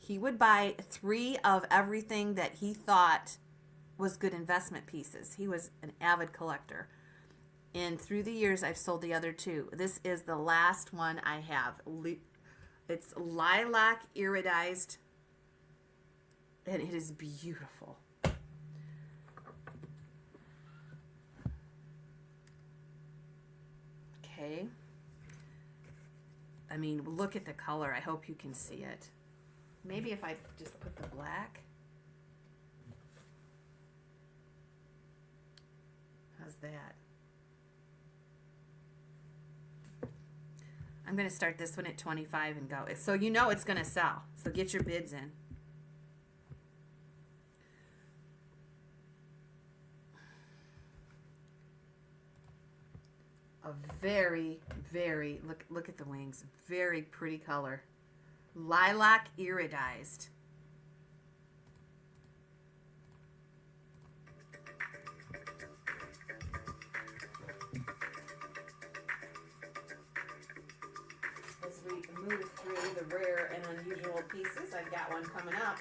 He would buy 3 of everything that he thought was good investment pieces. He was an avid collector. And through the years, I've sold the other 2. This is the last one I have. It's lilac iridized, and it is beautiful. Okay. I mean, look at the color. I hope you can see it. Maybe if I just put the black. How's that? I'm going to start this one at 25 and go. So you know it's going to sell. So get your bids in. A very, very, look at the wings. Very pretty color. Lilac iridized. As we move through the rare and unusual pieces, I've got one coming up.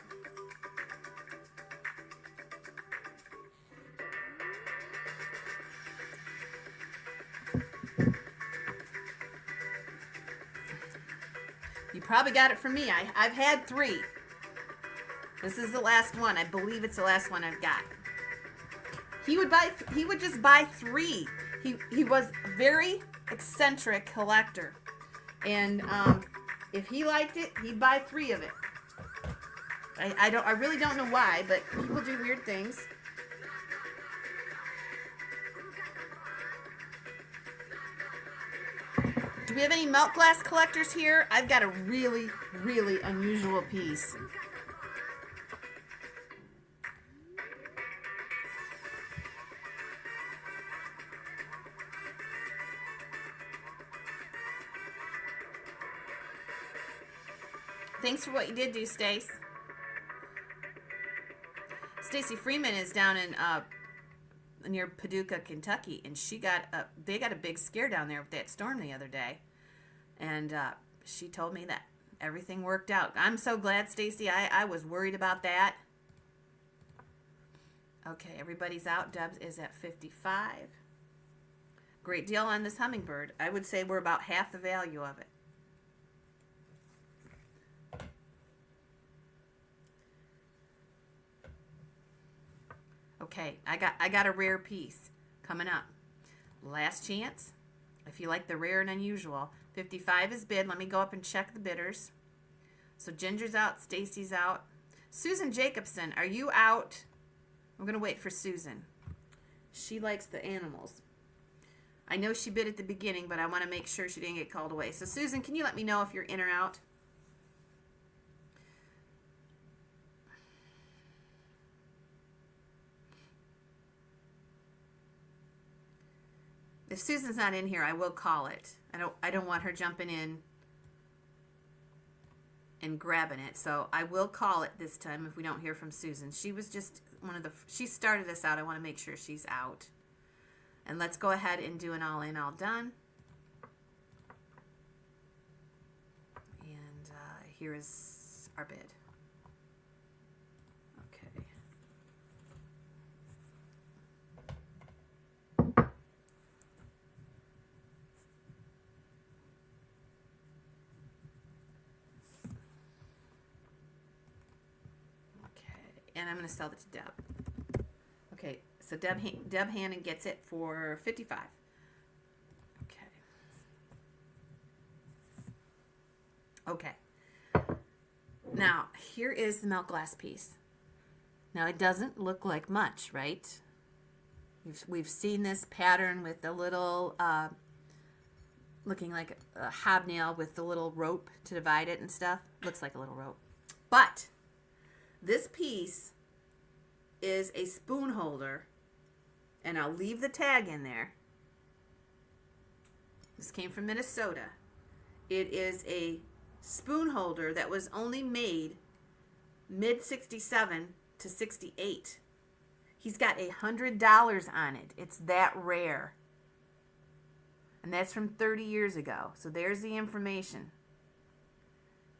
You probably got it from me. I've had 3. This is the last one. I believe it's the last one I've got. He would just buy 3. He was a very eccentric collector. And if he liked it, he'd buy 3 of it. I really don't know why, but people do weird things. Do we have any melt glass collectors here? I've got a really, really unusual piece. Thanks for what you did do, Stace. Stacy Freeman is down in near Paducah, Kentucky, and they got a big scare down there with that storm the other day, and she told me that everything worked out. I'm so glad, Stacy. I was worried about that. Okay, everybody's out. Debs is at 55. Great deal on this hummingbird. I would say we're about half the value of it. Okay, I got a rare piece coming up. Last chance. If you like the rare and unusual, 55 is bid. Let me go up and check the bidders. So So Ginger's out, Stacy's out. Susan Jacobson, are you out? I'm going to wait for Susan. She likes the animals. I know she bid at the beginning, but I want to make sure she didn't get called away. So Susan, can you let me know if you're in or out? If Susan's not in here, I will call it. I don't want her jumping in and grabbing it. So I will call it this time if we don't hear from Susan. She was just she started us out. I want to make sure she's out. And let's go ahead and do an all in, all done. And here is our bid. Okay. And I'm going to sell it to Deb. Okay, so Deb Hannon gets it for $55. Okay. Now, here is the milk glass piece. Now, it doesn't look like much, right? We've seen this pattern with the little, looking like a hobnail with the little rope to divide it and stuff. Looks like a little rope. But this piece is a spoon holder, and I'll leave the tag in there. This came from Minnesota. It is a spoon holder that was only made mid-67 to 68. He's got $100 on it. It's that rare. And that's from 30 years ago. So there's the information.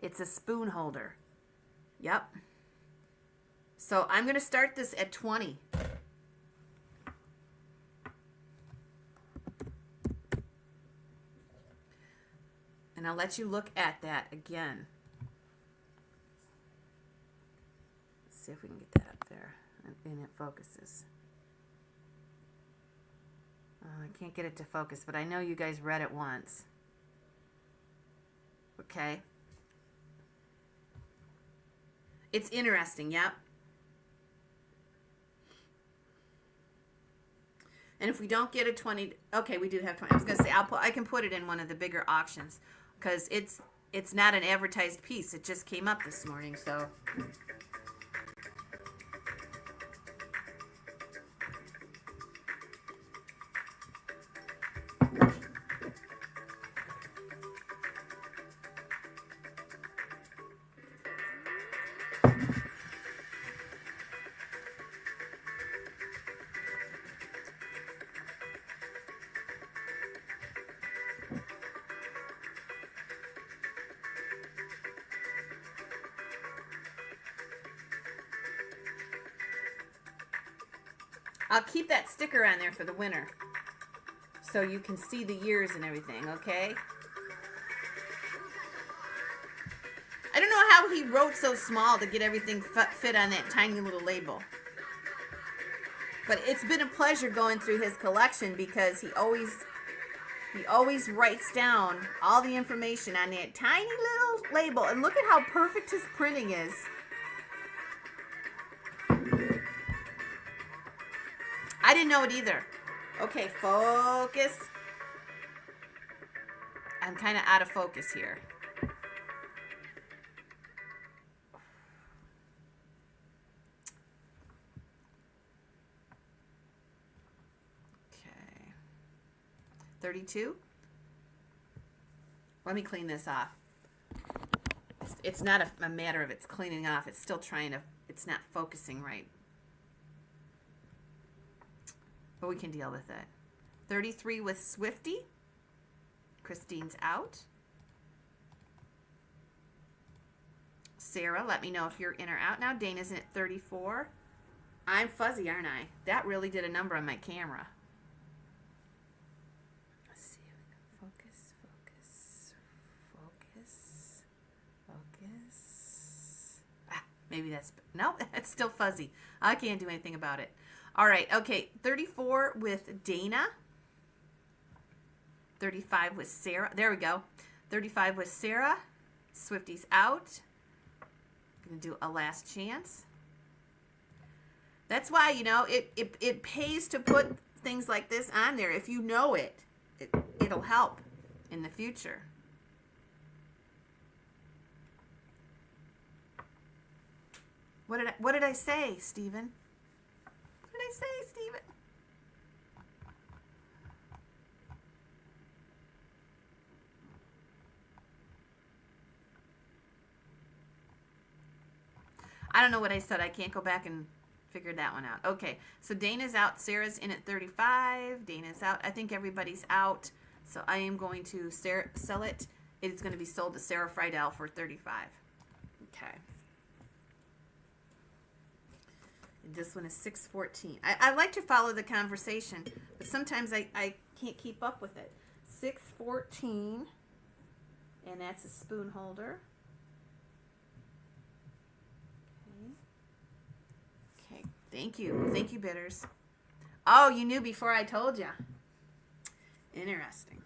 It's a spoon holder. Yep. So I'm going to start this at 20. And I'll let you look at that again. Let's see if we can get that up there and it focuses. I can't get it to focus, but I know you guys read it once. Okay. It's interesting, yep. And if we don't get a 20, okay, we do have 20. I was going to say I can put it in one of the bigger auctions because it's not an advertised piece. It just came up this morning, so. I'll keep that sticker on there for the winner so you can see the years and everything, okay? I don't know how he wrote so small to get everything fit on that tiny little label. But it's been a pleasure going through his collection because he always writes down all the information on that tiny little label. And look at how perfect his printing is. I didn't know it either. Okay, focus. I'm kind of out of focus here. Okay. 32. Let me clean this off. It's not a matter of it's cleaning off. It's still it's not focusing right. But we can deal with it. 33 with Swifty. Christine's out. Sarah, let me know if you're in or out now. Dana's in at 34. I'm fuzzy, aren't I? That really did a number on my camera. Let's see if we can focus. Maybe that's, no, it's still fuzzy. I can't do anything about it. All right, okay, 34 with Dana. 35 with Sarah. There we go. 35 with Sarah. Swifty's out. Gonna do a last chance. That's why, you know, it pays to put things like this on there. If you know it'll help in the future. What did I say, Stephen? What did I say, Stephen? I don't know what I said. I can't go back and figure that one out. Okay, so Dana's out. Sarah's in at 35. Dana's out. I think everybody's out. So I am going to sell it. It is going to be sold to Sarah Friedel for 35. Okay. This one is 614. I like to follow the conversation, but sometimes I can't keep up with it. 614, and that's a spoon holder. Okay. Thank you. Thank you, bidders. Oh, you knew before I told you. Interesting.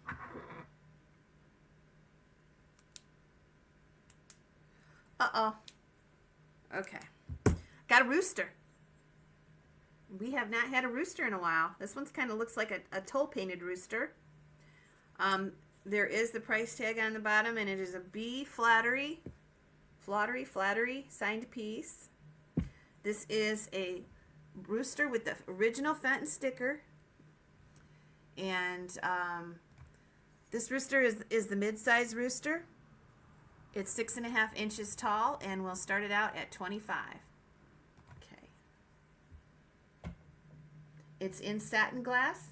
Uh-oh. Okay. Got a rooster. We have not had a rooster in a while. This one kind of looks like a toll-painted rooster. There is the price tag on the bottom, and it is a B flattery signed piece. This is a rooster with the original Fenton sticker. And this rooster is the mid-size rooster. It's 6.5 inches tall, and we'll start it out at 25. Okay. It's in satin glass.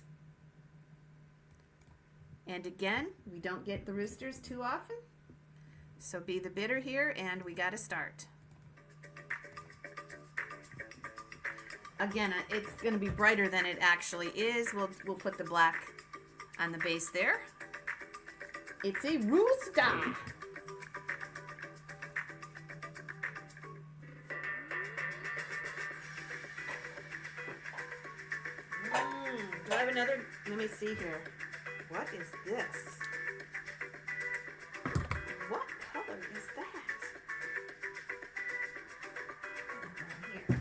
And again, we don't get the roosters too often. So be the bidder here, and we got to start. Again, it's going to be brighter than it actually is. We'll put the black on the base there. It's a rooster. Do I have another? Let me see here. What is this? What color is that? Here.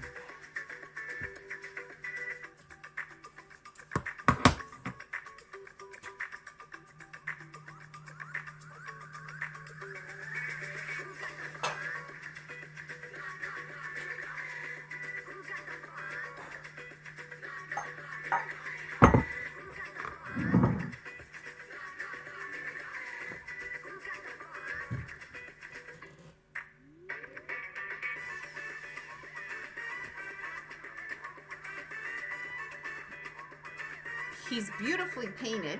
He's beautifully painted.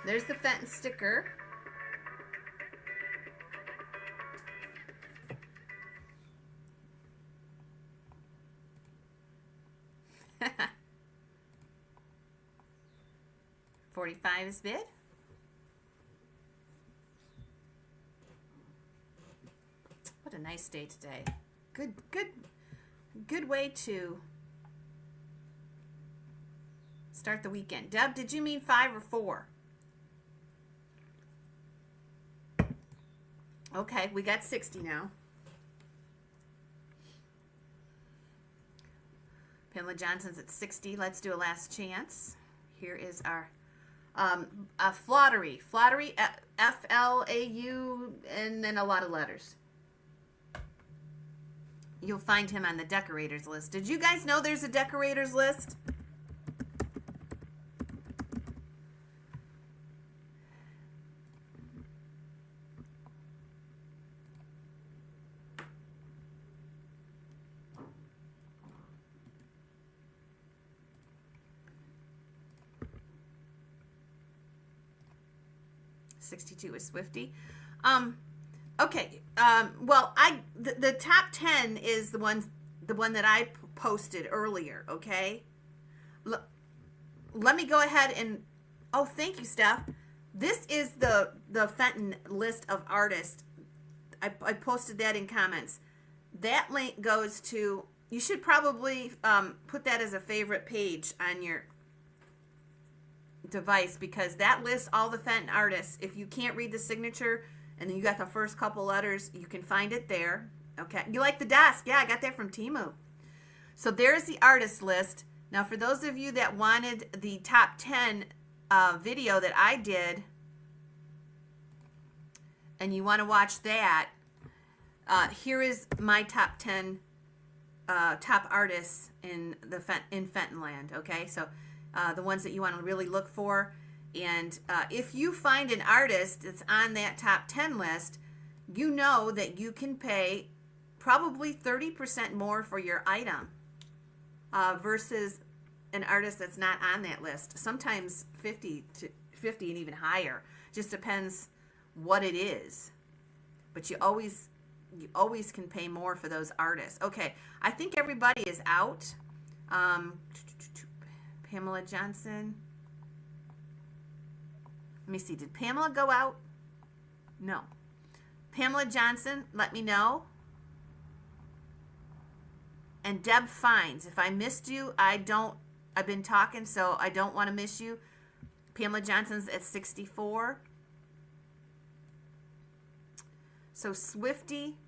There's the Fenton sticker. $45 is bid. What a nice day today. Good way to start the weekend. Deb, did you mean 5 or 4? Okay, we got 60 now. Pamela Johnson's at 60. Let's do a last chance. Here is our a Flattery, F-L-A-U, and then a lot of letters. You'll find him on the decorators list. Did you guys know there's a decorators list? $62 is Swifty. Okay. Well, the top 10 is the one that I posted earlier. Okay. Let me go ahead and. Oh, thank you, Steph. This is the Fenton list of artists. I posted that in comments. That link goes to. You should probably put that as a favorite page on your device, because that lists all the Fenton artists. If you can't read the signature, And then you got the first couple letters. You can find it there. Okay. You like the desk? Yeah, I got that from Temu. So there's the artist list. Now, for those of you that wanted the top 10 video that I did, and you want to watch that, here is my top 10 top artists in Fenton land. Okay, so the ones that you want to really look for. And if you find an artist that's on that top 10 list, you know that you can pay probably 30% more for your item versus an artist that's not on that list. Sometimes 50 and even higher. Just depends what it is. But you always can pay more for those artists. Okay, I think everybody is out. Pamela Johnson. Let me see. Did Pamela go out? No. Pamela Johnson, let me know. And Deb Fines. If I missed you, I've been talking, so I don't want to miss you. Pamela Johnson's at 64. So Swifty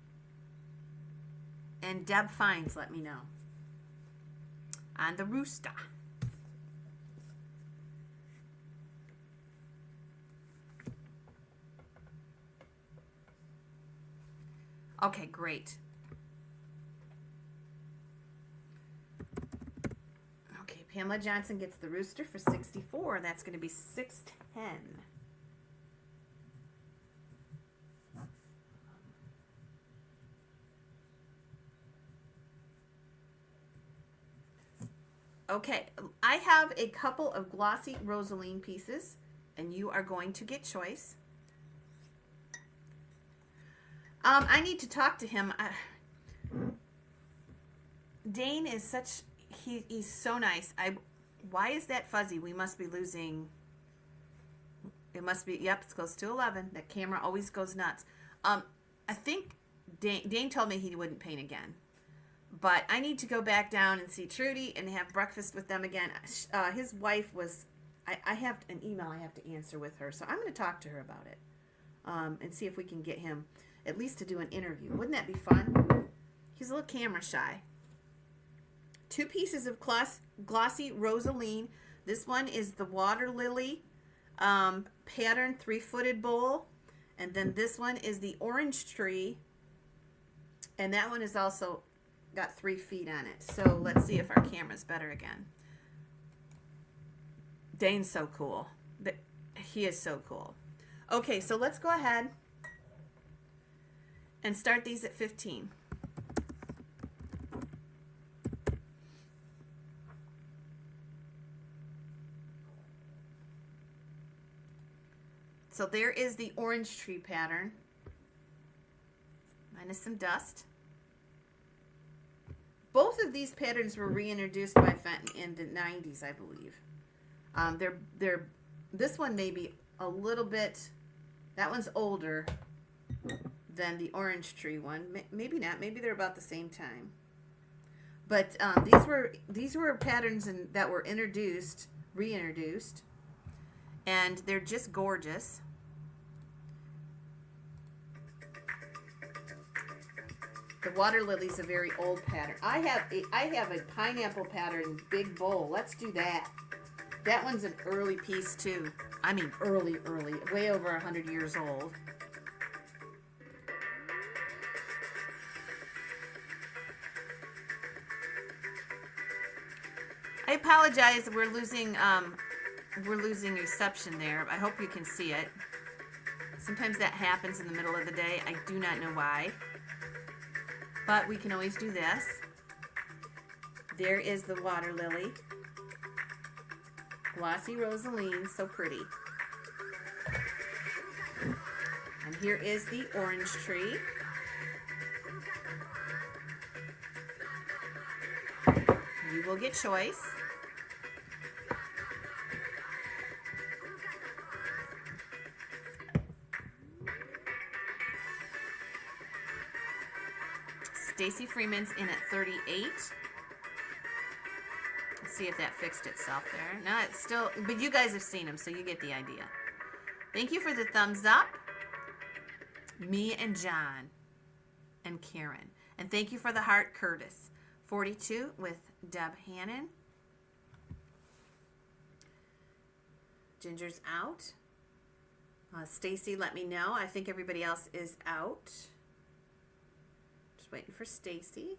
and Deb Fines, let me know. On the rooster. Okay, great. Okay, Pamela Johnson gets the rooster for 64. That's going to be 610. Okay, I have a couple of glossy rosaline pieces, and you are going to get choice. I need to talk to him. Dane is such, he's so nice. Why is that fuzzy? We must be losing. It must be, yep, it goes to 11. The camera always goes nuts. I think Dane told me he wouldn't paint again. But I need to go back down and see Trudy and have breakfast with them again. His wife was, I have an email I have to answer with her. So I'm going to talk to her about it and see if we can get him at least to do an interview. Wouldn't that be fun? He's a little camera shy. 2 pieces of glossy rosaline. This one is the water lily pattern 3-footed bowl. And then this one is the orange tree. And that one is also got 3 feet on it. So let's see if our camera's better again. Dane's so cool. He is so cool. Okay, so let's go ahead and start these at 15. So there is the orange tree pattern, minus some dust. Both of these patterns were reintroduced by Fenton in the 90s, I believe. This one may be a little bit, that one's older than the orange tree one. Maybe not. Maybe they're about the same time. But these were patterns that were reintroduced, and they're just gorgeous. The water lily's a very old pattern. I have a pineapple pattern big bowl. Let's do that. That one's an early piece too. I mean early, way over 100 years old. I apologize. We're losing reception there. I hope you can see it. Sometimes that happens in the middle of the day. I do not know why. But we can always do this. There is the water lily. Glossy rosaline, so pretty. And here is the orange tree. You will get choice. Stacy Freeman's in at 38. Let's see if that fixed itself there. No, it's still, but you guys have seen them, so you get the idea. Thank you for the thumbs up. Me and John and Karen. And thank you for the heart, Curtis. 42 with Deb Hannon. Ginger's out. Stacy, let me know. I think everybody else is out. Just waiting for Stacy.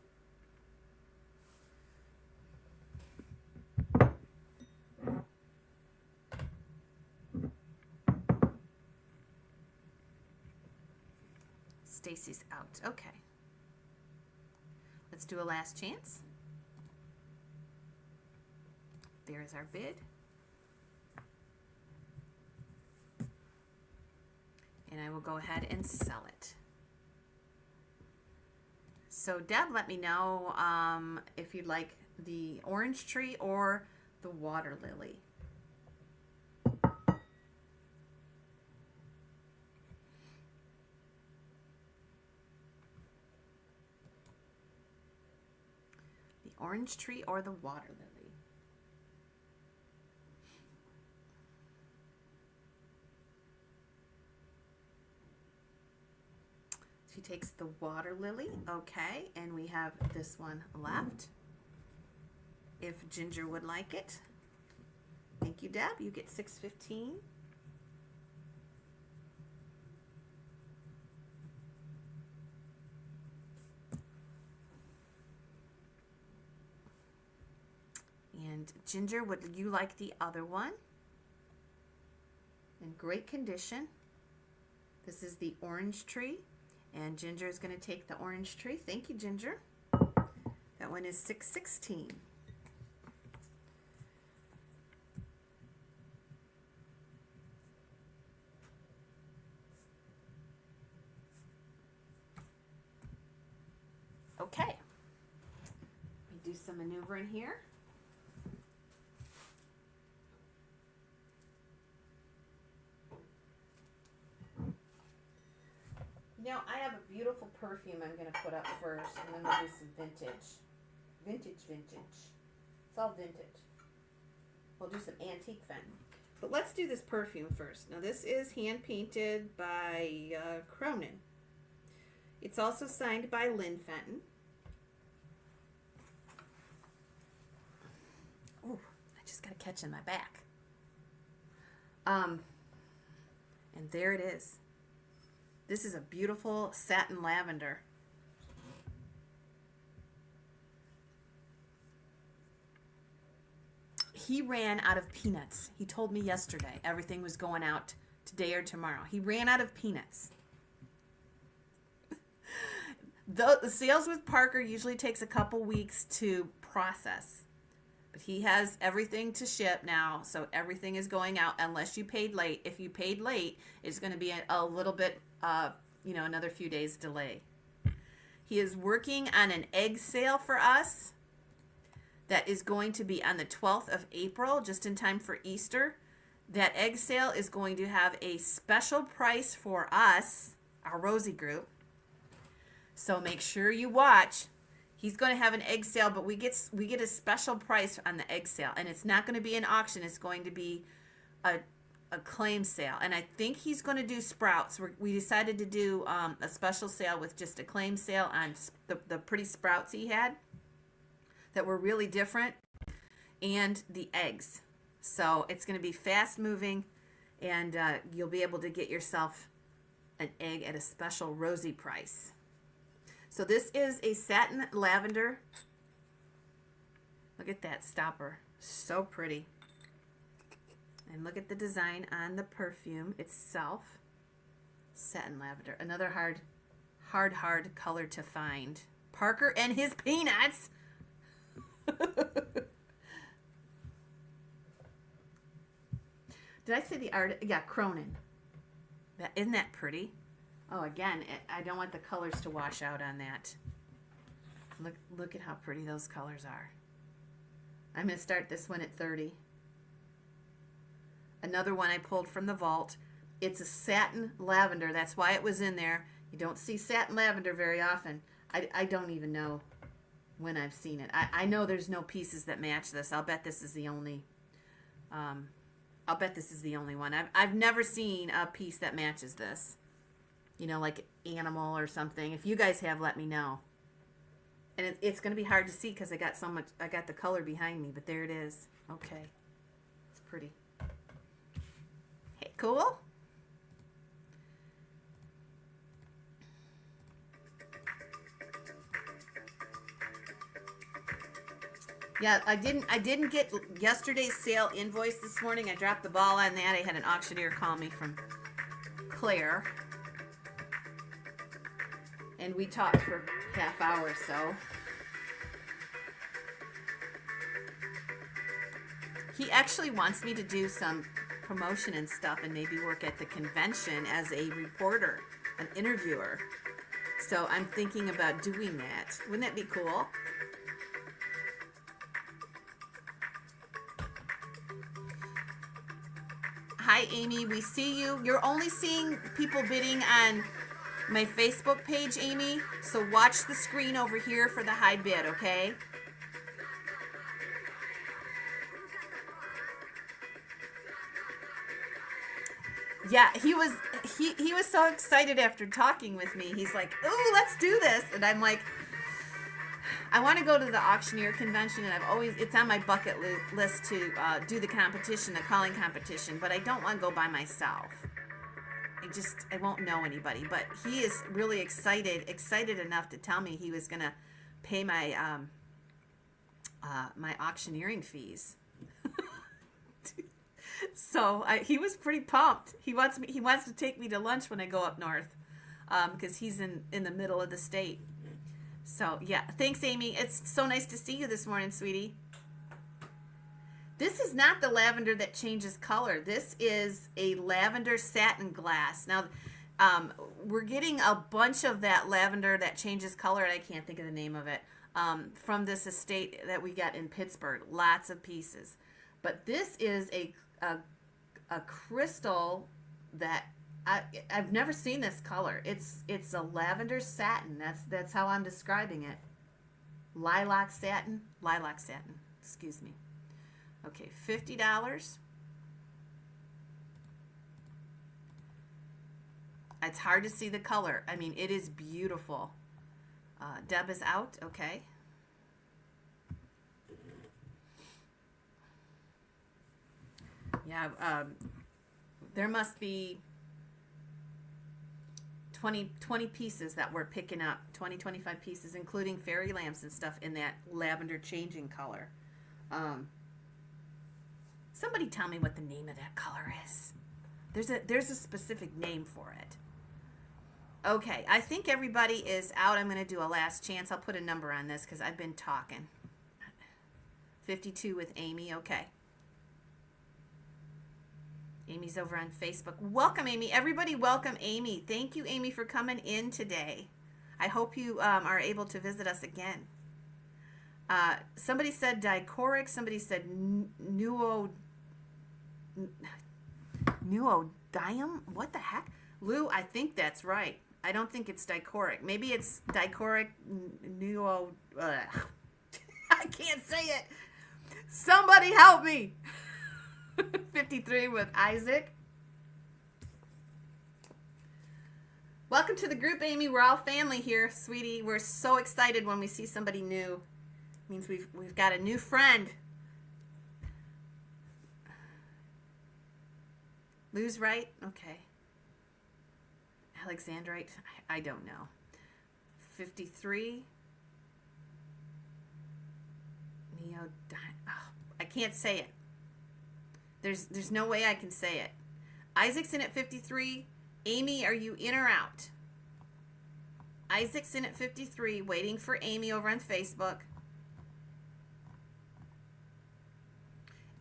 Stacy's out. Okay. Let's do a last chance. There's our bid. And I will go ahead and sell it. So Deb, let me know if you'd like the orange tree or the water lily. The orange tree or the water lily. She takes the water lily, okay, and we have this one left. If Ginger would like it. Thank you, Deb. You get $6.15. And Ginger, would you like the other one? In great condition. This is the orange tree. And Ginger is going to take the orange tree. Thank you, Ginger. That one is $6.16. Okay. Let me do some maneuvering here. Now, I have a beautiful perfume I'm going to put up first, and then we'll do some vintage. Vintage. It's all vintage. We'll do some antique Fenton. But let's do this perfume first. Now, this is hand-painted by Cronin. It's also signed by Lynn Fenton. Oh, I just got a catch in my back. And there it is. This is a beautiful satin lavender. He ran out of peanuts. He told me yesterday everything was going out today or tomorrow. He ran out of peanuts. The sales with Parker usually takes a couple weeks to process. But he has everything to ship now, so everything is going out unless you paid late. If you paid late, it's going to be a little bit, another few days delay. He is working on an egg sale for us that is going to be on the 12th of April, just in time for Easter. That egg sale is going to have a special price for us, our Rosie group. So make sure you watch. He's going to have an egg sale, but we get a special price on the egg sale, and it's not going to be an auction. It's going to be a claim sale, and I think he's going to do sprouts. We decided to do a special sale with just a claim sale on the pretty sprouts he had that were really different, and the eggs. So it's going to be fast moving, and you'll be able to get yourself an egg at a special Rosie price. So this is a satin lavender. Look at that stopper. So pretty. And look at the design on the perfume itself. Satin lavender. Another hard color to find. Parker and his peanuts. Did I say the art? Yeah, Cronin. Isn't that pretty? Oh, again, I don't want the colors to wash out on that. Look at how pretty those colors are. I'm going to start this one at 30. Another one I pulled from the vault. It's a satin lavender. That's why it was in there. You don't see satin lavender very often. I don't even know when I've seen it. I know there's no pieces that match this. I'll bet this is the only. I'll bet this is the only one. I've never seen a piece that matches this. like animal or something. If you guys have, let me know. And it's going to be hard to see because I got the color behind me, but there it is. Okay. It's pretty. Hey, cool? Yeah, I didn't get yesterday's sale invoice this morning. I dropped the ball on that. I had an auctioneer call me from Claire. And we talked for half hour or so. He actually wants me to do some promotion and stuff and maybe work at the convention as a reporter, an interviewer. So I'm thinking about doing that. Wouldn't that be cool? Hi, Amy. We see you. You're only seeing people bidding on my Facebook page, Amy. So watch the screen over here for the high bid, okay? Yeah, he was so excited after talking with me. He's like, "Oh, let's do this," and I'm like, I want to go to the auctioneer convention, and it's on my bucket list to do the competition, the calling competition, but I don't want to go by myself. I won't know anybody, but he is really excited enough to tell me he was going to pay my my auctioneering fees. So he was pretty pumped. He wants to take me to lunch when I go up north, because he's in the middle of the state. So yeah, thanks, Amy. It's so nice to see you this morning, sweetie. This is not the lavender that changes color. This is a lavender satin glass. Now, we're getting a bunch of that lavender that changes color, and I can't think of the name of it, from this estate that we got in Pittsburgh. Lots of pieces. But this is a crystal that I've never seen this color. It's a lavender satin. That's how I'm describing it. Lilac satin. Excuse me. Okay, $50. It's hard to see the color. I mean, it is beautiful. Deb is out. Okay. Yeah, there must be 20 pieces that we're picking up, 25 pieces, including fairy lamps and stuff in that lavender changing color. Somebody tell me what the name of that color is. There's a specific name for it. Okay, I think everybody is out. I'm going to do a last chance. I'll put a number on this because I've been talking. 52 with Amy. Okay. Amy's over on Facebook. Welcome, Amy. Everybody welcome Amy. Thank you, Amy, for coming in today. I hope you are able to visit us again. Somebody said dichoric. Somebody said nuodium. What the heck? Lou, I think that's right. I don't think it's dichoric. Maybe it's dichoric I can't say it. Somebody help me. 53 with Isaac. Welcome to the group, Amy. We're all family here, sweetie. We're so excited when we see somebody new. It means we've got a new friend. Lou's right? Okay. Alexandrite? I don't know. 53. I can't say it. There's no way I can say it. Isaac's in at 53. Amy, are you in or out? Isaac's in at 53, waiting for Amy over on Facebook.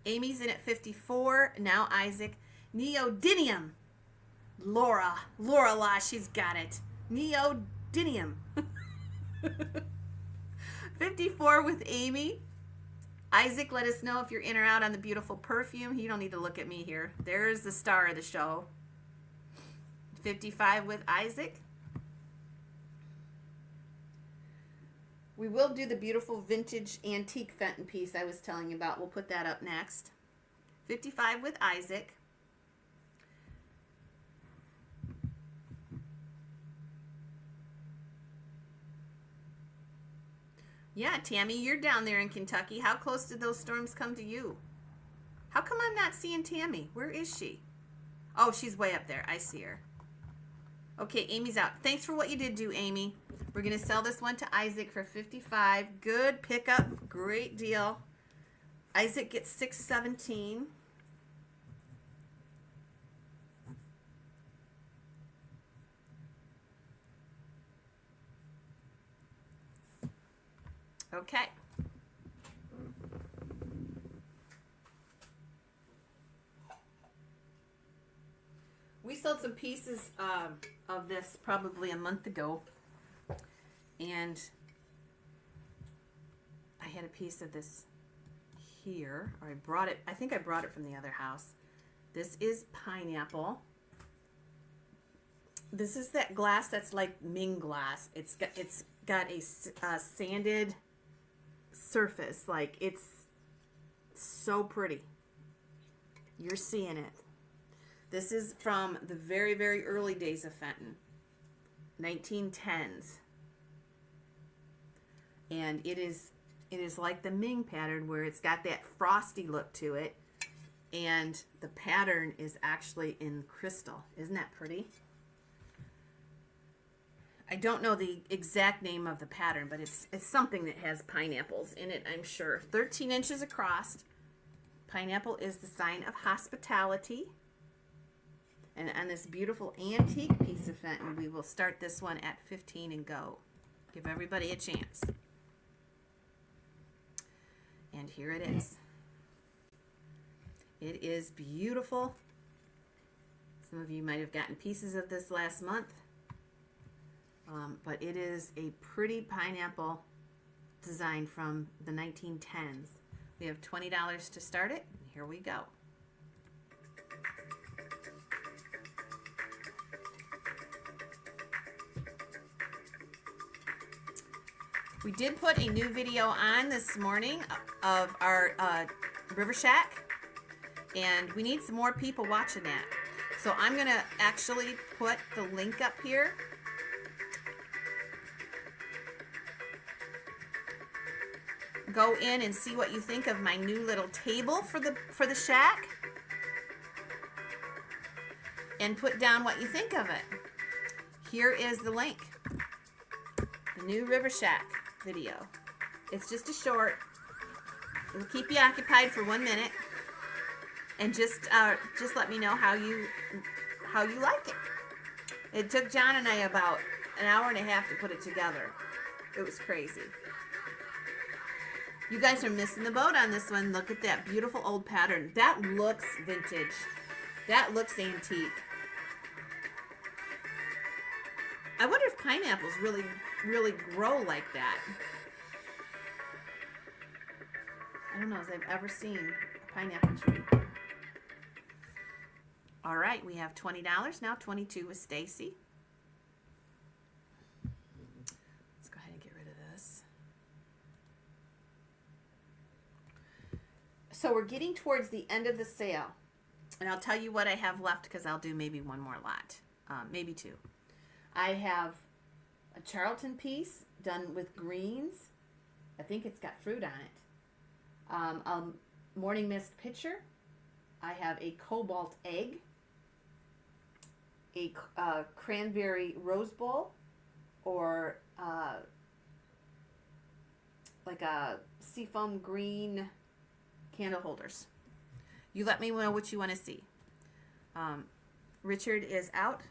Amy's in at 54. Now Isaac. Neodymium. Laura La, she's got it. Neodymium. 54 with Amy. Isaac, let us know if you're in or out on the beautiful perfume. You don't need to look at me here. There's the star of the show. 55 with Isaac. We will do the beautiful vintage antique Fenton piece I was telling you about. We'll put that up next. 55 with Isaac. Yeah, Tammy, you're down there in Kentucky. How close did those storms come to you? How come I'm not seeing Tammy? Where is she? Oh, she's way up there. I see her. Okay, Amy's out. Thanks for what you did do, Amy. We're going to sell this one to Isaac for $55. Good pickup. Great deal. Isaac gets $6.17. Okay. We sold some pieces of this probably a month ago, and I had a piece of this here, or I brought it, I think I brought it from the other house. This is pineapple. This is that glass that's like Ming glass. It's got a sanded surface. Like, it's so pretty. You're seeing it. This is from the very, very early days of Fenton, 1910s. And it is like the Ming pattern, where it's got that frosty look to it. And the pattern is actually in crystal. Isn't that pretty? I don't know the exact name of the pattern, but it's something that has pineapples in it, I'm sure. 13 inches across. Pineapple is the sign of hospitality. And on this beautiful antique piece of Fenton, we will start this one at 15 and go. Give everybody a chance. And here it is. It is beautiful. Some of you might have gotten pieces of this last month. But it is a pretty pineapple design from the 1910s. We have $20 to start it. Here we go. We did put a new video on this morning of our River Shack, and we need some more people watching that. So I'm going to actually put the link up here. Go in and see what you think of my new little table for the shack, and put down what you think of it. Here is the link. The new River Shack video. It's just a short. It'll keep you occupied for 1 minute, and just let me know how you like it. It took John and I about an hour and a half to put it together. It was crazy. You guys are missing the boat on this one. Look at that beautiful old pattern. That looks vintage. That looks antique. I wonder if pineapples really grow like that. I don't know if I've ever seen a pineapple tree. All right, we have $20 now. 22 with Stacy. Let's go ahead and get rid of this. So we're getting towards the end of the sale, and I'll tell you what I have left, because I'll do maybe one more lot, maybe two. I have a Charlton piece done with greens. I think it's got fruit on it. A morning mist pitcher. I have a cobalt egg. A cranberry rose bowl, or like a seafoam green candle holders. You let me know what you want to see. Richard is out.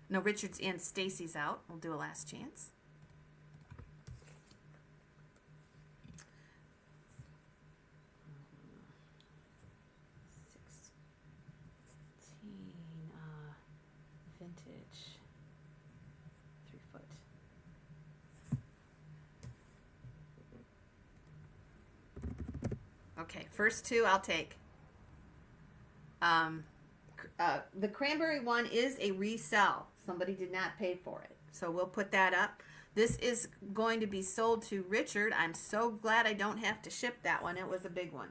No, Richard's in. Stacy's out. We'll do a last chance. Vintage. 3 foot. Okay, first two I'll take. The cranberry one is a resell. Somebody did not pay for it, so we'll put that up. This is going to be sold to Richard. I'm so glad I don't have to ship that one. It was a big one.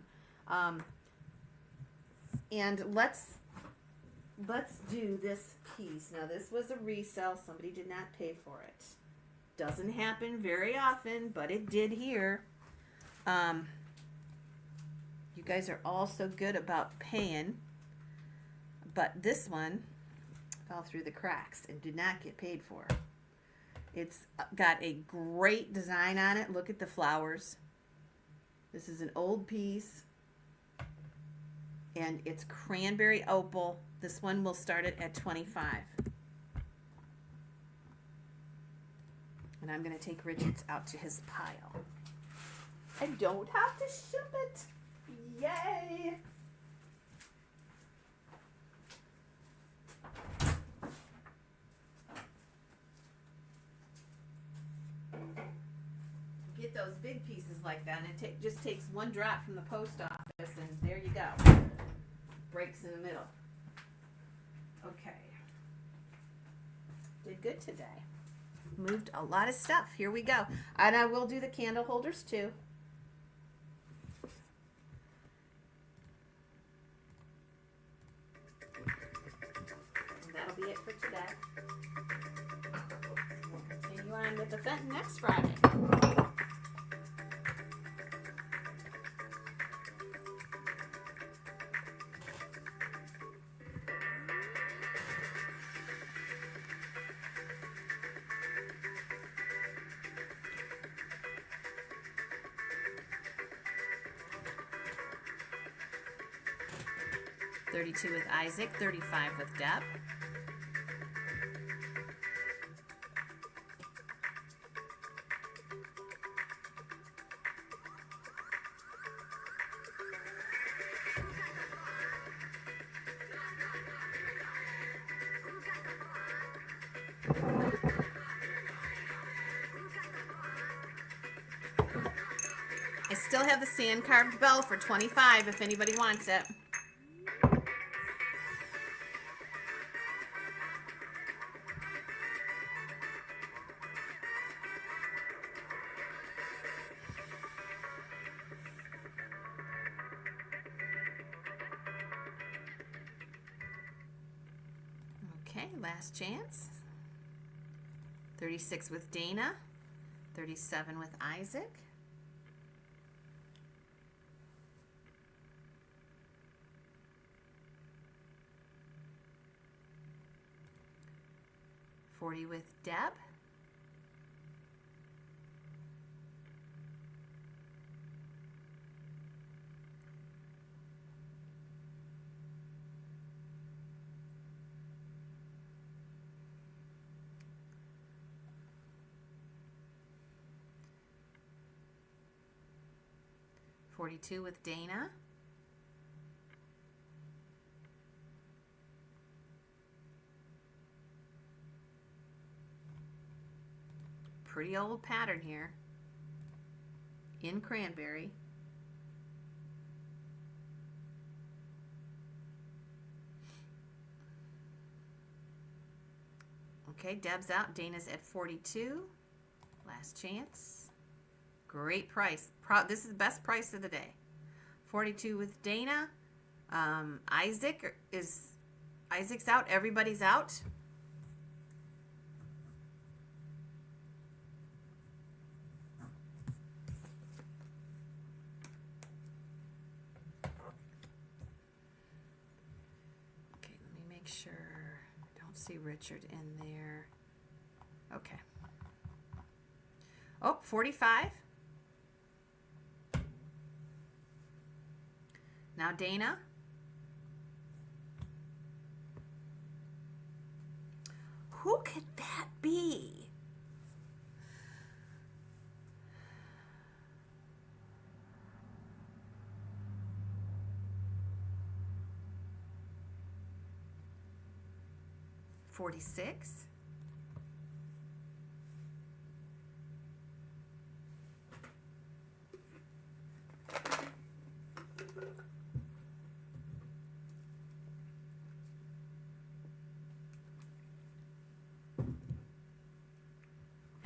And let's do this piece. Now, this was a resell. Somebody did not pay for it. Doesn't happen very often, but it did here. You guys are all so good about paying, but this one fell through the cracks and did not get paid for. It's got a great design on it. Look at the flowers. This is an old piece, and it's cranberry opal. This one will start it at $25. And I'm going to take Richard's out to his pile. I don't have to ship it. Yay! Get those big pieces like that, and it just takes one drop from the post office, and there you go. Breaks in the middle. Okay. Did good today. Moved a lot of stuff. Here we go. And I will do the candle holders too. And that'll be it for today. We'll continue on with the Fenton next Friday. $32 with Isaac, $35 with Deb. I still have the sand carved bell for $25 if anybody wants it. Okay, last chance. 36 with Dana, 37 with Isaac. $40 with Deb. $42 with Dana. Pretty old pattern here in cranberry. Okay, Deb's out. Dana's at 42. Last chance. Great price. This is the best price of the day. 42 with Dana. Isaac's out. Everybody's out. Okay, let me make sure. I don't see Richard in there. Okay. Oh, 45. Now Dana. Who could that be? $46.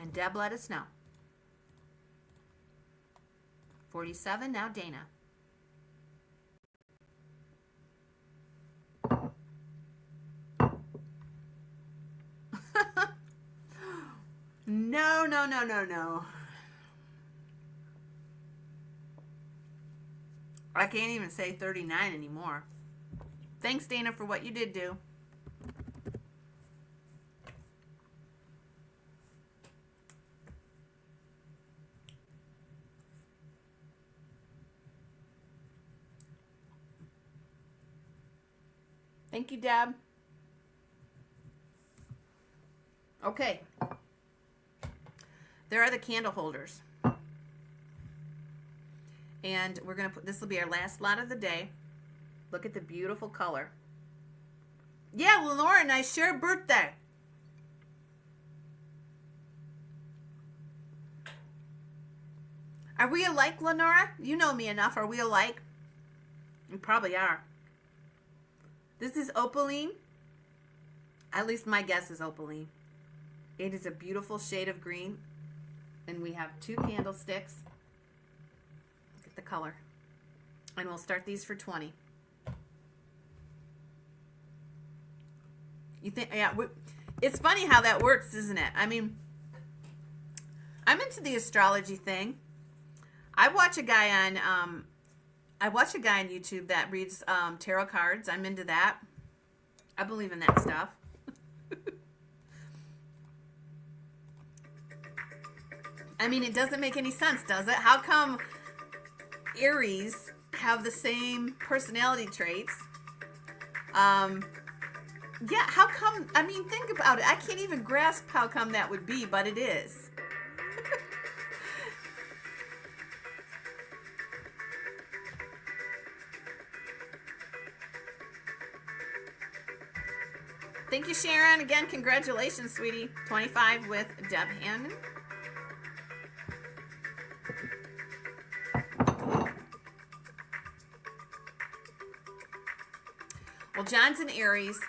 And Deb let us know. 47, now Dana. No, no, no, no, no. I can't even say 39 anymore. Thanks, Dana, for what you did do. Thank you, Deb. Okay. There are the candle holders. And we're going to put, this will be our last lot of the day. Look at the beautiful color. Yeah, Lenora and I share a birthday. Are we alike, Lenora? You know me enough. Are we alike? We probably are. This is opaline. At least my guess is opaline. It is a beautiful shade of green. And we have 2 candlesticks. Look at the color. And we'll start these for 20. You think, yeah, it's funny how that works, isn't it? I mean, I'm into the astrology thing. I watch a guy on YouTube that reads tarot cards. I'm into that. I believe in that stuff. I mean, it doesn't make any sense, does it? How come Aries have the same personality traits? Yeah, how come? I mean, think about it. I can't even grasp how come that would be, but it is. Thank you, Sharon. Again, congratulations, sweetie. 25 with Deb Hannon. Well, John's an Aries.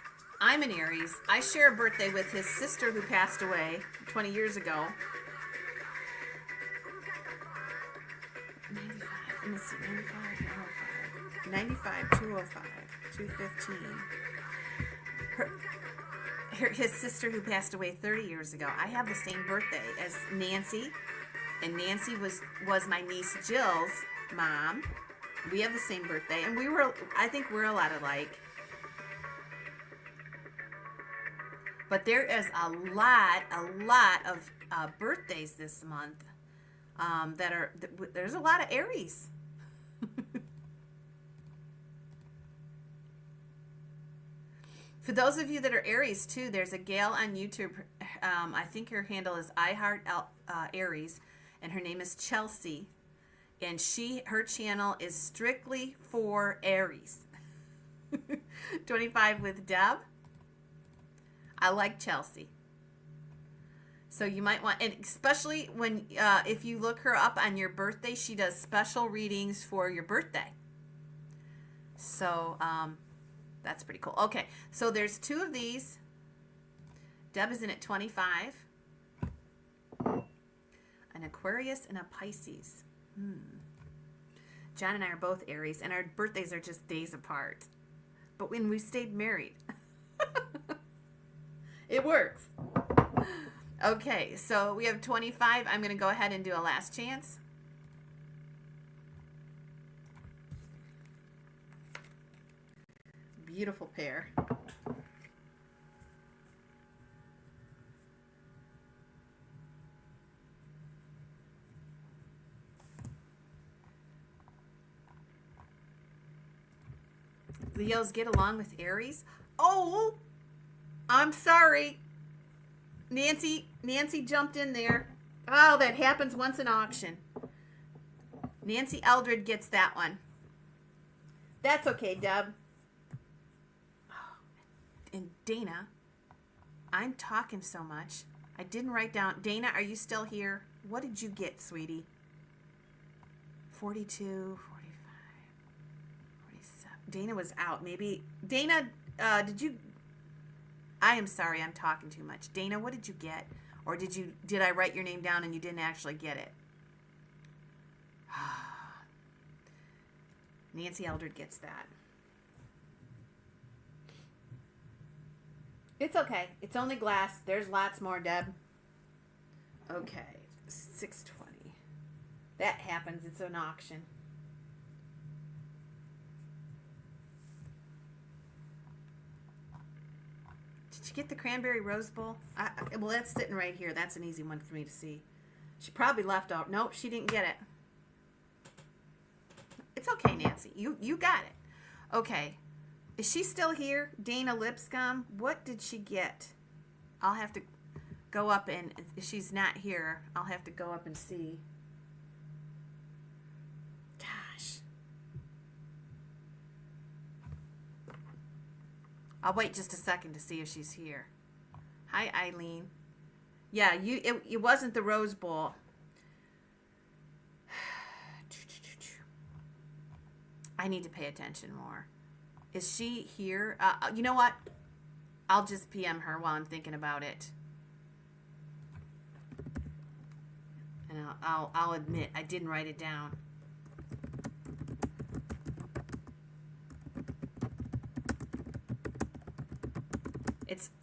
I'm an Aries. I share a birthday with his sister who passed away 20 years ago. 95, 205, 215. His sister who passed away 30 years ago. I have the same birthday as Nancy. And Nancy was my niece Jill's mom. We have the same birthday. And I think we're a lot alike. But there is a lot of birthdays this month there's a lot of Aries. For those of you that are Aries too, there's a gal on YouTube. I think her handle is Aries, and her name is Chelsea, and her channel is strictly for Aries. 25 with Deb. I like Chelsea. So you might want, and especially when, if you look her up on your birthday, she does special readings for your birthday. So, that's pretty cool. Okay, so there's 2 of these. Deb is in at 25. An Aquarius and a Pisces. John and I are both Aries, and our birthdays are just days apart. But when we stayed married, it works. Okay, so we have 25. I'm going to go ahead and do a last chance. Beautiful pair. Leos get along with Aries. Oh, I'm sorry. Nancy jumped in there. Oh, that happens once in auction. Nancy Eldred gets that one. That's okay, Deb. And Dana, I'm talking so much. I didn't write down. Dana, are you still here? What did you get, sweetie? 42, 45, 47. Dana was out. Maybe. Dana, did you... I am sorry, I'm talking too much. Dana, what did you get? Or did I write your name down and you didn't actually get it? Nancy Eldred gets that. It's okay. It's only glass. There's lots more, Deb. Okay, 620. That happens. It's an auction. Did you get the cranberry rose bowl? Well, that's sitting right here. That's an easy one for me to see. She probably left out. Nope, she didn't get it. It's okay, Nancy. You got it. Okay. Is she still here? Dana Lipscomb? What did she get? I'll have to go up and, if she's not here, I'll have to go up and see. Gosh. I'll wait just a second to see if she's here. Hi, Eileen. Yeah, it wasn't the Rose Bowl. I need to pay attention more. Is she here? You know what? I'll just PM her while I'm thinking about it. And I'll admit I didn't write it down.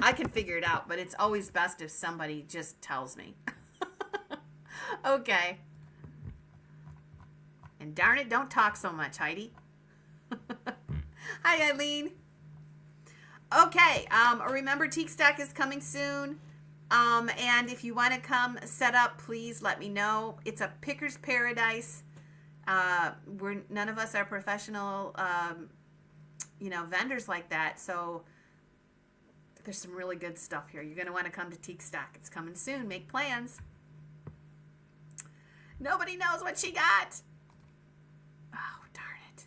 I can figure it out, but it's always best if somebody just tells me. Okay. And darn it, don't talk so much, Heidi. Hi, Eileen. Okay, remember Teak Stack is coming soon. And if you want to come set up, please let me know. It's a picker's paradise. None of us are professional, vendors like that. So there's some really good stuff here. You're going to want to come to Teak Stack. It's coming soon. Make plans. Nobody knows what she got. Oh, darn it.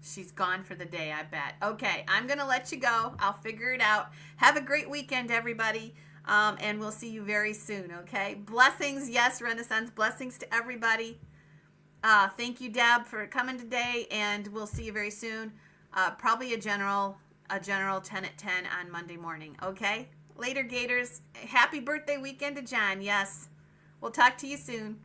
She's gone for the day, I bet. Okay, I'm going to let you go. I'll figure it out. Have a great weekend, everybody. And we'll see you very soon, okay? Blessings. Yes, Renaissance. Blessings to everybody. Thank you, Deb, for coming today. And we'll see you very soon. Probably a general 10 at 10 on Monday morning. Okay? Later, Gators. Happy birthday weekend to John. Yes. We'll talk to you soon.